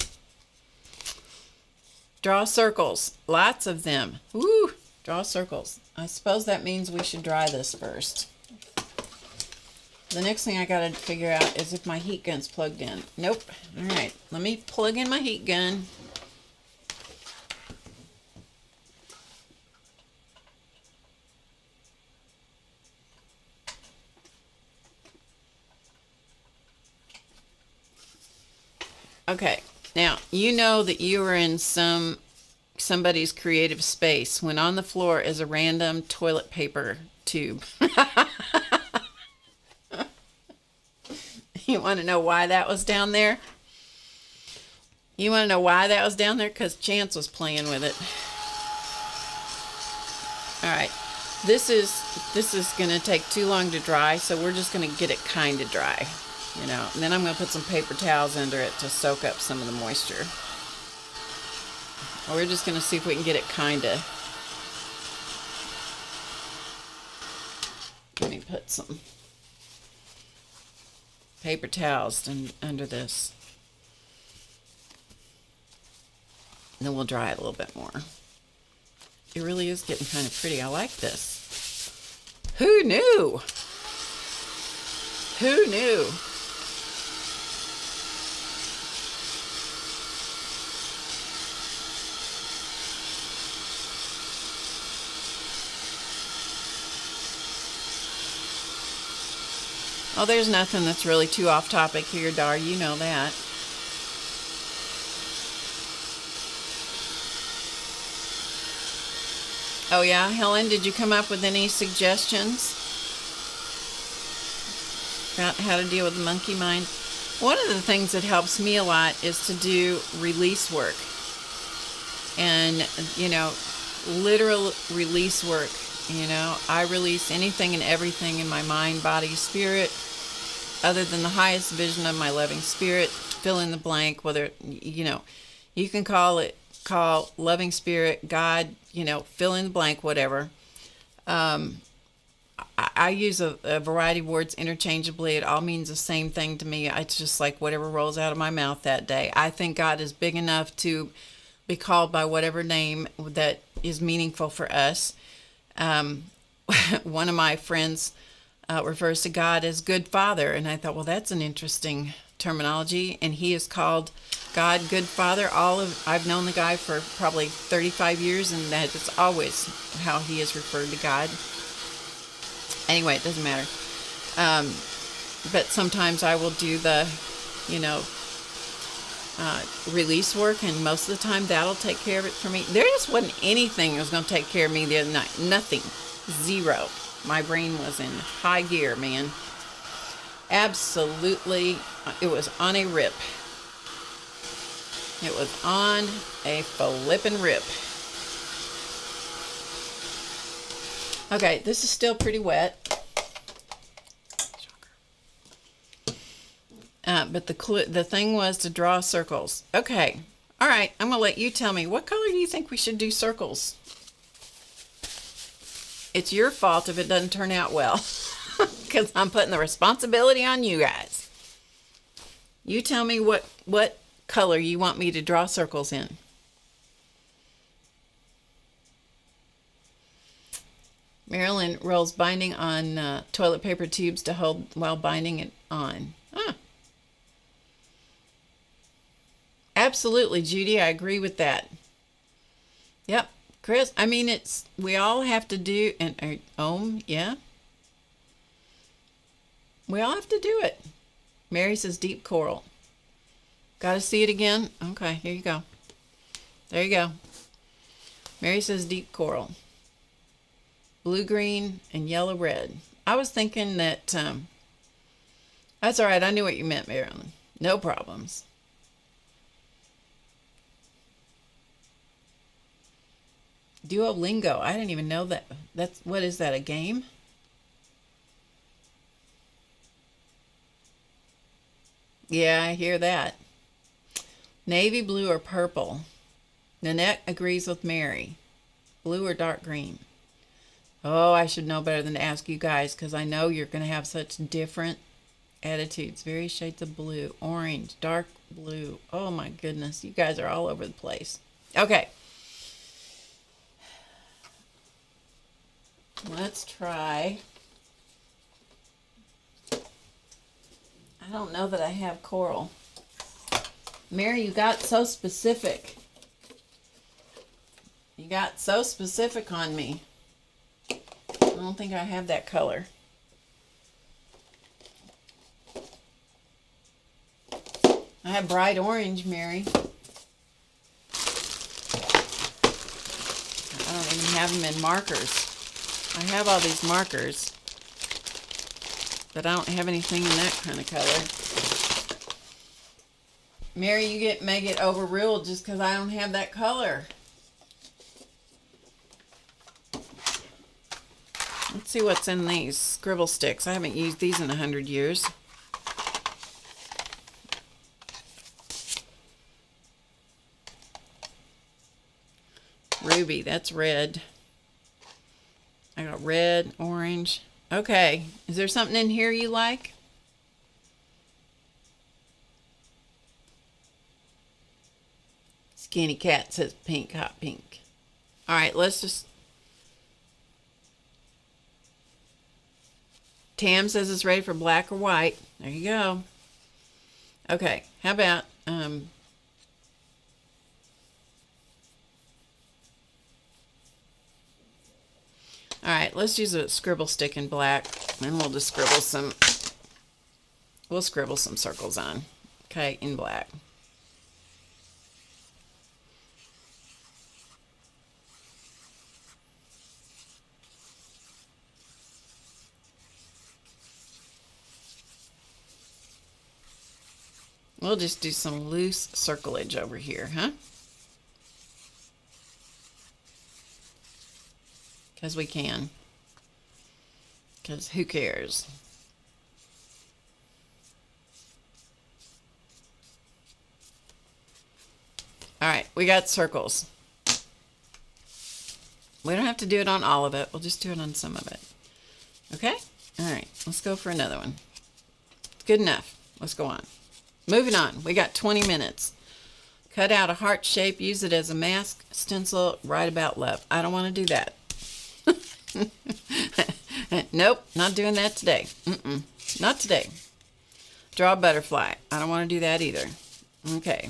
Draw circles, lots of them. Woo! Draw circles. I suppose that means we should dry this first. The next thing I gotta figure out is if my heat gun's plugged in. Nope. All right, let me plug in my heat gun. Okay, now you know that you are in somebody's creative space when on the floor is a random toilet paper tube. You want to know why that was down there? You want to know why that was down there? Because Chance was playing with it. All right, this is going to take too long to dry, so we're just going to get it kind of dry, you know. And then I'm going to put some paper towels under it to soak up some of the moisture. Or we're just going to see if we can get it kind of. Let me put some paper towels under this. And then we'll dry it a little bit more. It really is getting kind of pretty. I like this. Who knew? Who knew? Oh, there's nothing that's really too off topic here, Dar. You know that. Oh yeah, Helen, did you come up with any suggestions about how to deal with the monkey mind? One of the things that helps me a lot is to do release work. And, you know, literal release work. You know, I release anything and everything in my mind, body, spirit, other than the highest vision of my loving spirit. Fill in the blank, whether, you know, you can call loving spirit, God, you know, fill in the blank, whatever. I use a variety of words interchangeably. It all means the same thing to me. It's just like whatever rolls out of my mouth that day. I think God is big enough to be called by whatever name that is meaningful for us. One of my friends refers to God as Good Father, and I thought, well, that's an interesting terminology. And he is called God Good Father. I've known the guy for probably 35 years, and that is always how he is referred to God. Anyway, it doesn't matter. But sometimes I will do the, you know, release work, and most of the time that'll take care of it for me. There just wasn't anything that was going to take care of me the other night. Nothing. Zero. My brain was in high gear, man. Absolutely, it was on a rip. It was on a flippin' rip. Okay, this is still pretty wet. But the thing was to draw circles. Okay, all right, I'm gonna let you tell me, what color do you think we should do circles? It's your fault if it doesn't turn out well, because I'm putting the responsibility on you guys. You tell me what color you want me to draw circles in. Marilyn rolls binding on toilet paper tubes to hold while binding it on. Huh. Absolutely, Judy, I agree with that. Yep, Chris, I mean, we all have to do, and yeah. We all have to do it. Mary says deep coral. Got to see it again? Okay, here you go. There you go. Mary says deep coral. Blue, green, and yellow, red. I was thinking that, that's all right. I knew what you meant, Marilyn. No problems. Duolingo. I didn't even know that. What is that, a game? Yeah, I hear that. Navy blue or purple? Nanette agrees with Mary. Blue or dark green? Oh, I should know better than to ask you guys, because I know you're going to have such different attitudes. Various shades of blue, orange, dark blue. Oh my goodness, you guys are all over the place. Okay. Let's try. I don't know that I have coral. Mary, you got so specific. You got so specific on me. I don't think I have that color. I have bright orange, Mary. I don't even have them in markers. I have all these markers, but I don't have anything in that kind of color. Mary, you may get overruled just because I don't have that color. Let's see what's in these scribble sticks. I haven't used these in 100 years. Ruby, that's red. I got red, orange. Okay, is there something in here you like? Skinny Cat says pink, hot pink. All right, let's just... Tam says it's ready for black or white. There you go. Okay, how about... All right, let's use a scribble stick in black, and we'll just scribble some. We'll scribble some circles on. Okay, in black. We'll just do some loose circleage over here, huh? Because we can. Because who cares? All right, we got circles. We don't have to do it on all of it. We'll just do it on some of it. Okay? All right, let's go for another one. Good enough. Let's go on. Moving on. We got 20 minutes. Cut out a heart shape. Use it as a mask. Stencil. Write about love. I don't want to do that. Nope, not doing that today. Not today. Draw a butterfly. I don't want to do that either. Okay.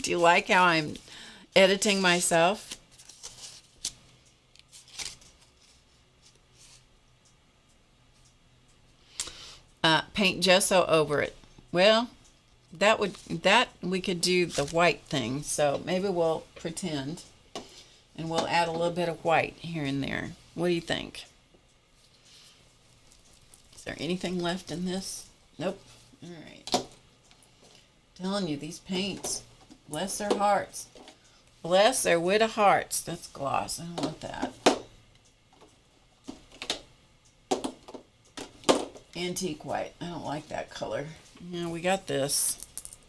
Do you like how I'm editing myself? Paint gesso over it. Well, that we could do the white thing. So maybe we'll pretend. And we'll add a little bit of white here and there. What do you think? Is there anything left in this? Nope. All right. Telling you, these paints, bless their hearts. Bless their wit of hearts. That's gloss. I don't want that. Antique white. I don't like that color. Yeah, we got this.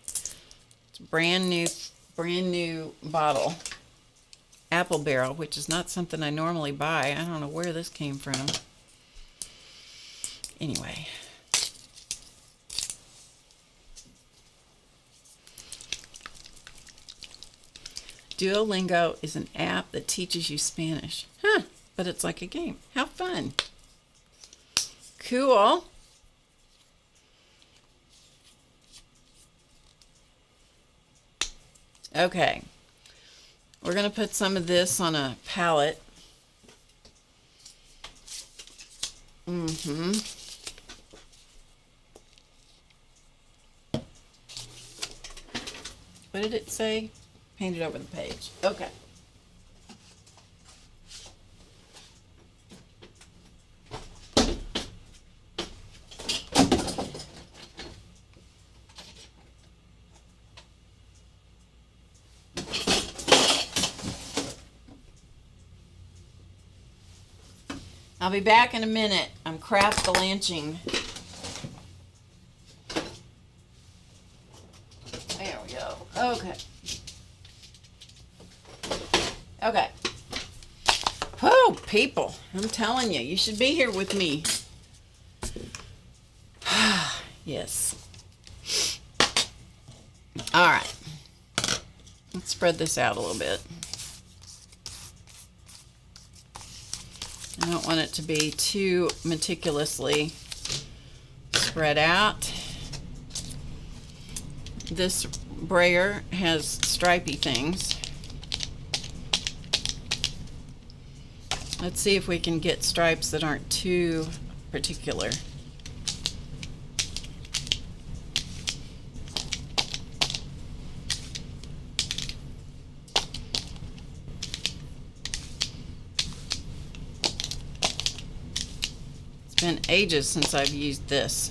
It's a brand new bottle. Apple barrel, which is not something I normally buy. I don't know where this came from. Anyway. Duolingo is an app that teaches you Spanish. Huh, but it's like a game. How fun. Cool. Okay. We're going to put some of this on a palette. What did it say? Paint it over the page. Okay. I'll be back in a minute. I'm craft blanching. There we go. Okay. Okay. Oh, people. I'm telling you, you should be here with me. Yes. All right. Let's spread this out a little bit. I don't want it to be too meticulously spread out. This brayer has stripy things. Let's see if we can get stripes that aren't too particular. It's been ages since I've used this.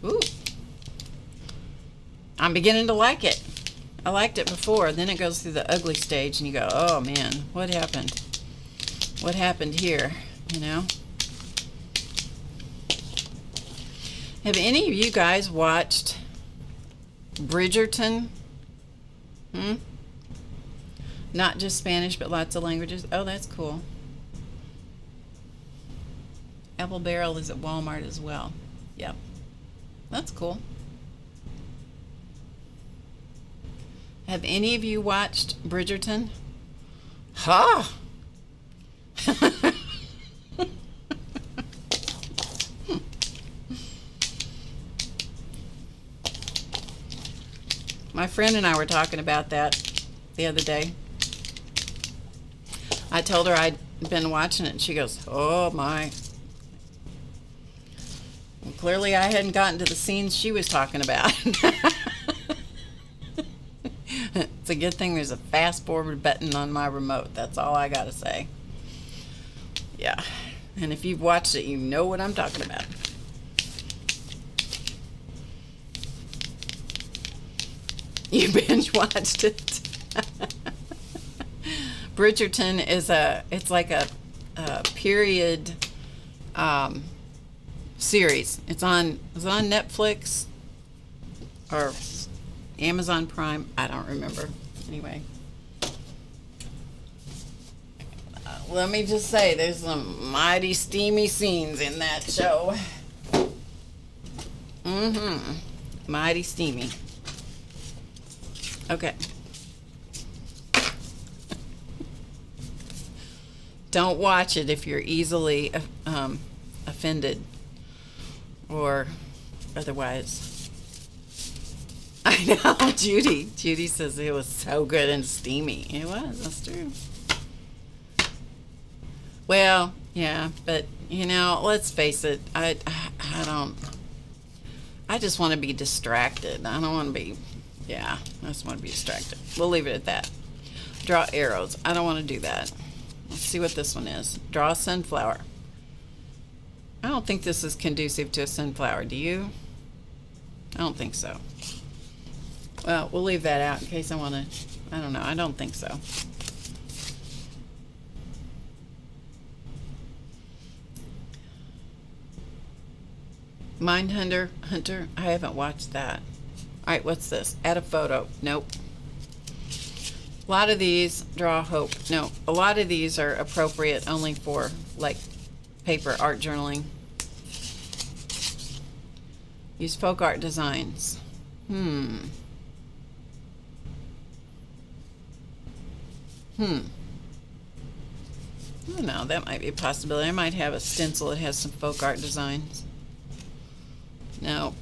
Ooh. I'm beginning to like it. I liked it before, then it goes through the ugly stage and you go, oh man, what happened? What happened here, you know? Have any of you guys watched Bridgerton? Not just Spanish, but lots of languages. Oh, that's cool. Apple Barrel is at Walmart as well. Yep. That's cool. Have any of you watched Bridgerton? Ha! My friend and I were talking about that the other day. I told her I'd been watching it, and she goes, oh my. Well, clearly I hadn't gotten to the scenes she was talking about. It's a good thing there's a fast forward button on my remote. That's all I gotta say. Yeah. And if you've watched it, you know what I'm talking about. You binge watched it. Bridgerton is it's like a period series. Is it on Netflix or Amazon Prime? I don't remember. Anyway, let me just say there's some mighty steamy scenes in that show. Mighty steamy. Okay. Don't watch it if you're easily offended or otherwise. I know, Judy. Judy says it was so good and steamy. It was. That's true. Well, yeah, but you know, let's face it. I just want to be distracted. I don't want to be. Yeah, I just want to be distracted. We'll leave it at that. Draw arrows. I don't want to do that. Let's see what this one is. Draw a sunflower. I don't think this is conducive to a sunflower. Do you? I don't think so. Well, we'll leave that out in case I want to. I don't know. I don't think so. Hunter. I haven't watched that. All right, what's this? Add a photo. Nope. A lot of these, draw hope. No, a lot of these are appropriate only for like paper art journaling. Use folk art designs. I don't know, that might be a possibility. I might have a stencil that has some folk art designs. No.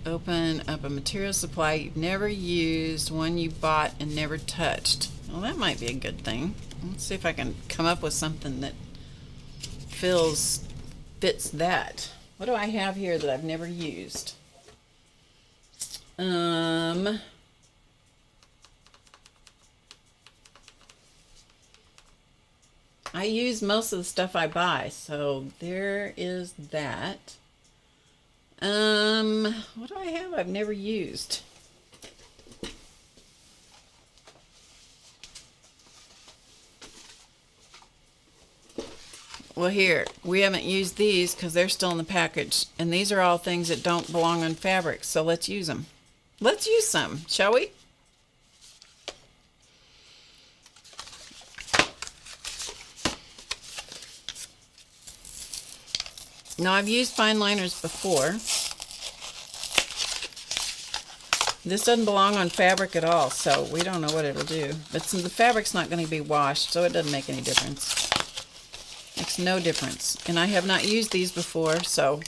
Open up a material supply you've never used, one you bought and never touched. Well, that might be a good thing. Let's see if I can come up with something that fits that. What do I have here that I've never used? I use most of the stuff I buy, so there is that. What do I have I've never used? Well, here, we haven't used these because they're still in the package, and these are all things that don't belong on fabric, so let's use them. Let's use some, shall we? Now, I've used fine liners before. This doesn't belong on fabric at all, so we don't know what it'll do. But since the fabric's not going to be washed, so it doesn't make any difference. Makes no difference. And I have not used these before, so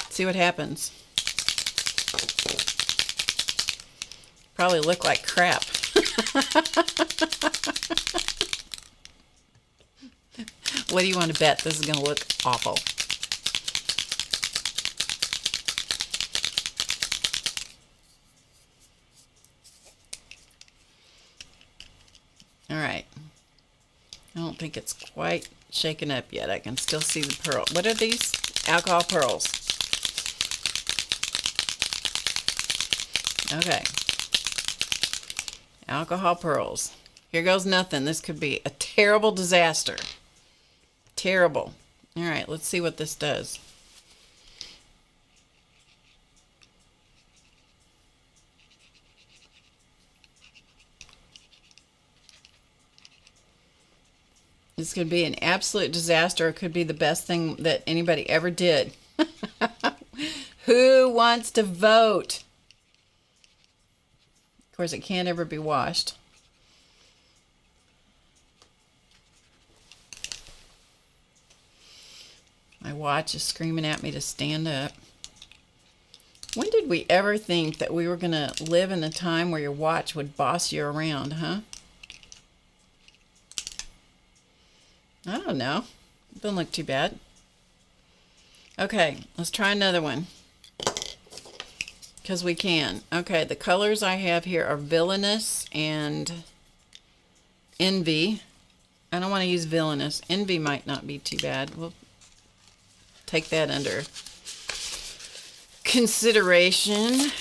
see what happens. Probably look like crap. What do you want to bet? This is going to look awful. All right. I don't think it's quite shaken up yet. I can still see the pearl. What are these? Alcohol pearls. Okay. Alcohol pearls. Here goes nothing. This could be a terrible disaster. Terrible. All right, let's see what this does. This could be an absolute disaster. It could be the best thing that anybody ever did. Who wants to vote? Of course, it can't ever be washed. My watch is screaming at me to stand up. When did we ever think that we were going to live in a time where your watch would boss you around, huh? I don't know. It doesn't look too bad. Okay, let's try another one. Because we can. Okay, the colors I have here are Villainous and Envy. I don't want to use Villainous. Envy might not be too bad. We'll take that under consideration.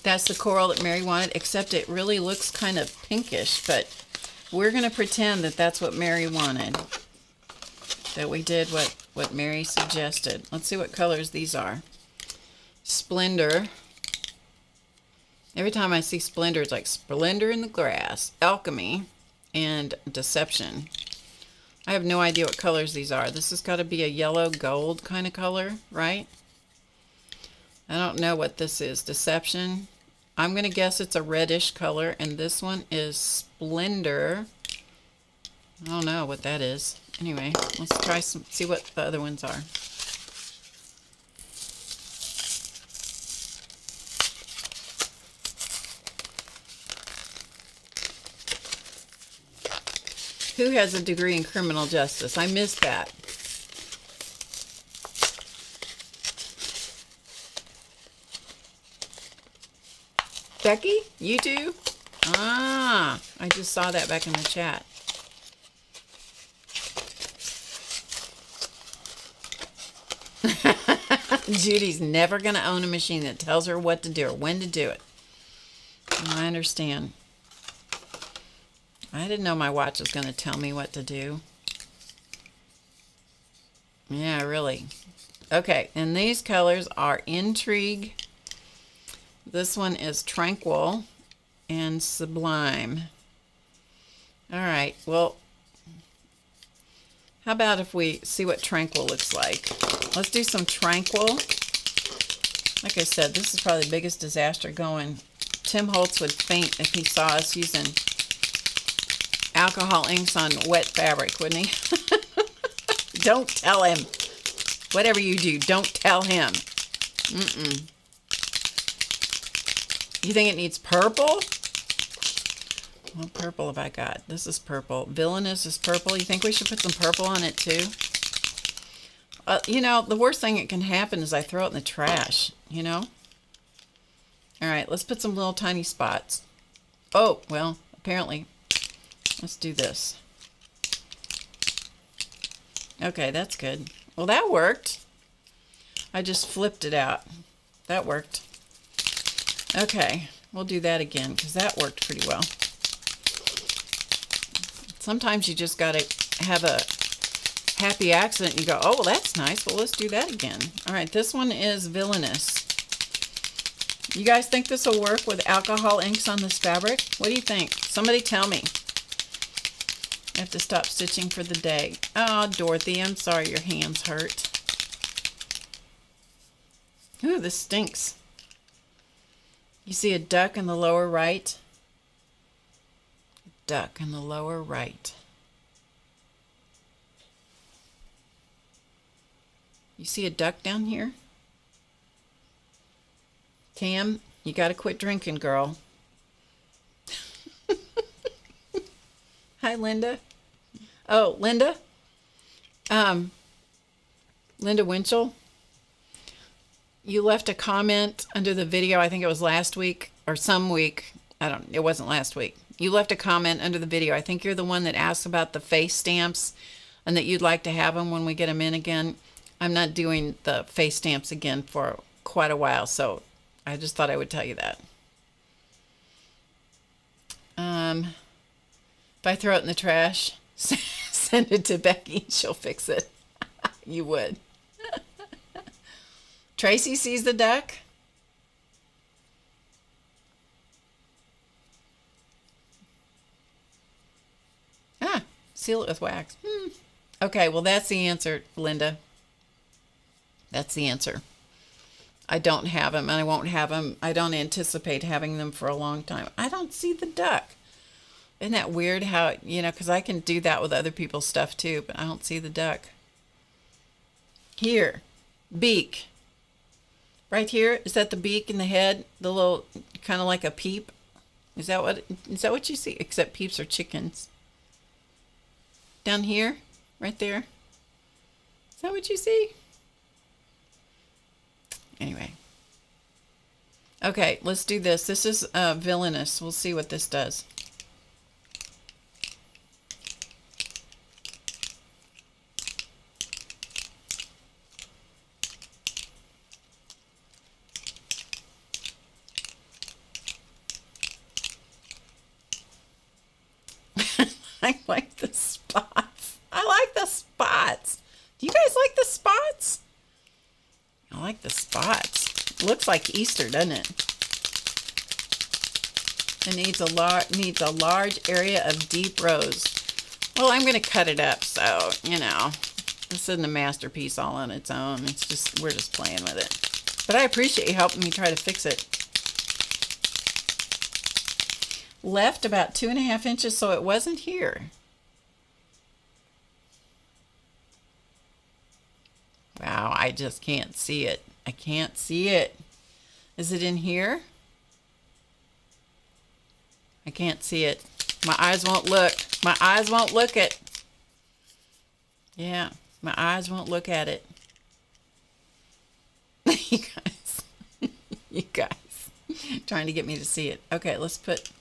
That's the coral that Mary wanted, except it really looks kind of pinkish, but we're going to pretend that that's what Mary wanted. That we did what Mary suggested. Let's see what colors these are. Splendor. Every time I see Splendor, it's like Splendor in the Grass, Alchemy, and Deception. I have no idea what colors these are. This has got to be a yellow gold kind of color, right? I don't know what this is. Deception. I'm going to guess it's a reddish color, and this one is Splendor. I don't know what that is. Anyway, let's try see what the other ones are. Who has a degree in criminal justice? I missed that. Becky, you do? Ah, I just saw that back in the chat. Judy's never going to own a machine that tells her what to do or when to do it. I understand. I didn't know my watch was going to tell me what to do. Yeah, really. Okay, and these colors are Intrigue. This one is Tranquil and Sublime. All right, well, how about if we see what Tranquil looks like? Let's do some Tranquil. Like I said, this is probably the biggest disaster going. Tim Holtz would faint if he saw us using alcohol inks on wet fabric, wouldn't he? Don't tell him. Whatever you do, don't tell him. Mm-mm. You think it needs purple? What purple have I got? This is purple. Villainous is purple. You think we should put some purple on it too? You know, the worst thing that can happen is I throw it in the trash, you know? All right, let's put some little tiny spots. Oh, well, apparently. Let's do this. Okay, that's good. Well, that worked. I just flipped it out. That worked. Okay, we'll do that again because that worked pretty well. Sometimes you just got to have a happy accident and you go, oh, well, that's nice. Well, let's do that again. All right, this one is Villainous. You guys think this will work with alcohol inks on this fabric? What do you think? Somebody tell me. I have to stop stitching for the day. Oh, Dorothy, I'm sorry your hands hurt. Ooh, this stinks. You see a duck in the lower right? Duck in the lower right. You see a duck down here? Tam, you got to quit drinking, girl. Hi, Linda. Oh, Linda? Linda Winchell? You left a comment under the video, I think it was last week or some week. It wasn't last week. You left a comment under the video. I think you're the one that asked about the face stamps and that you'd like to have them when we get them in again. I'm not doing the face stamps again for quite a while, so I just thought I would tell you that. If I throw it in the trash, send it to Becky and she'll fix it. You would. Tracy sees the duck. Ah, seal it with wax. Okay, well, that's the answer, Linda. That's the answer. I don't have them, and I won't have them. I don't anticipate having them for a long time. I don't see the duck. Isn't that weird how, you know, because I can do that with other people's stuff too, but I don't see the duck. Here, beak. Right here, is that the beak in the head? The little, kind of like a peep? Is that what you see? Except peeps are chickens. Down here, right there. Is that what you see? Anyway. Okay, let's do this. This is Villainous. We'll see what this does. I like the spots. I like the spots. Do you guys like the spots? I like the spots. It looks like Easter, doesn't it? It needs a large area of deep rose. Well, I'm going to cut it up, so, you know, this isn't a masterpiece all on its own. It's just, we're just playing with it. But I appreciate you helping me try to fix it. Left about 2.5 inches, so it wasn't here. Wow, I just can't see it. I can't see it. Is it in here? I can't see it. My eyes won't look. My eyes won't look it. Yeah, my eyes won't look at it. You guys. You guys. trying to get me to see it. Okay, let's put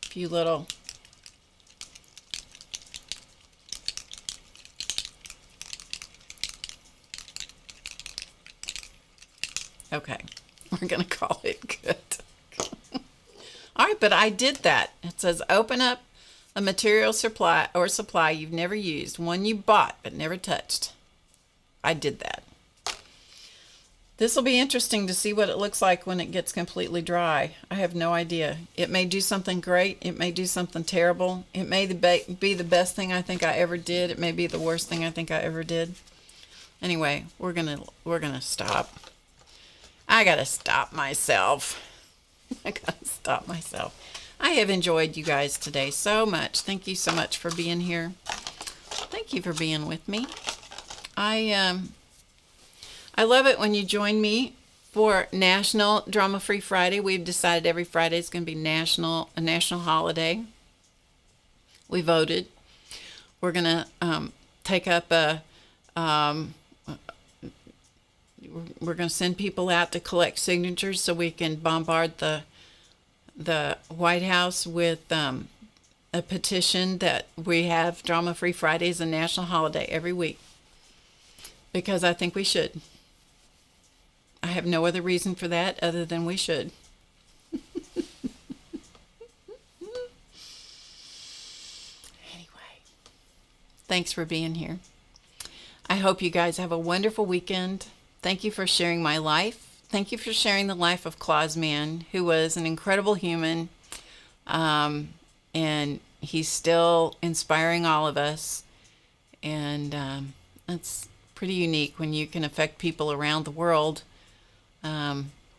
a few little... Okay, we're going to call it good. All right, but I did that. It says open up a material supply you've never used, one you bought but never touched. I did that. This will be interesting to see what it looks like when it gets completely dry. I have no idea. It may do something great. It may do something terrible. It may be the best thing I think I ever did. It may be the worst thing I think I ever did. Anyway, we're gonna stop. I gotta stop myself. I gotta stop myself. I have enjoyed you guys today so much. Thank you so much for being here. Thank you for being with me. I love it when you join me for National Drama Free Friday. We've decided every Friday is going to be a national holiday. We voted. We're going to take up we're going to send people out to collect signatures so we can bombard the White House with a petition that we have Drama Free Friday as a national holiday every week, because I think we should. I have no other reason for that other than we should. Anyway, thanks for being here. I hope you guys have a wonderful weekend. Thank you for sharing my life. Thank you for sharing the life of Clausman, who was an incredible human, and he's still inspiring all of us. And that's pretty unique when you can affect people around the world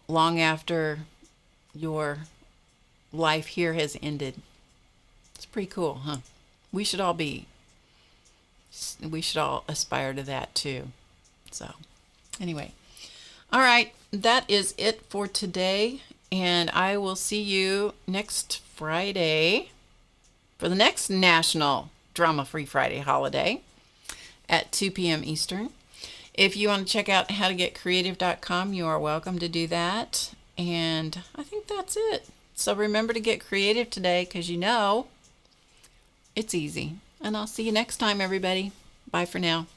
long after your life here has ended. It's pretty cool, huh? We should all aspire to that too. So anyway, all right, that is it for today, and I will see you next Friday for the next National Drama Free Friday holiday at 2 p.m. Eastern. If you want to check out HowToGetCreative.com, you are welcome to do that. And I think that's it. So remember to get creative today, because you know it's easy. And I'll see you next time, everybody. Bye for now.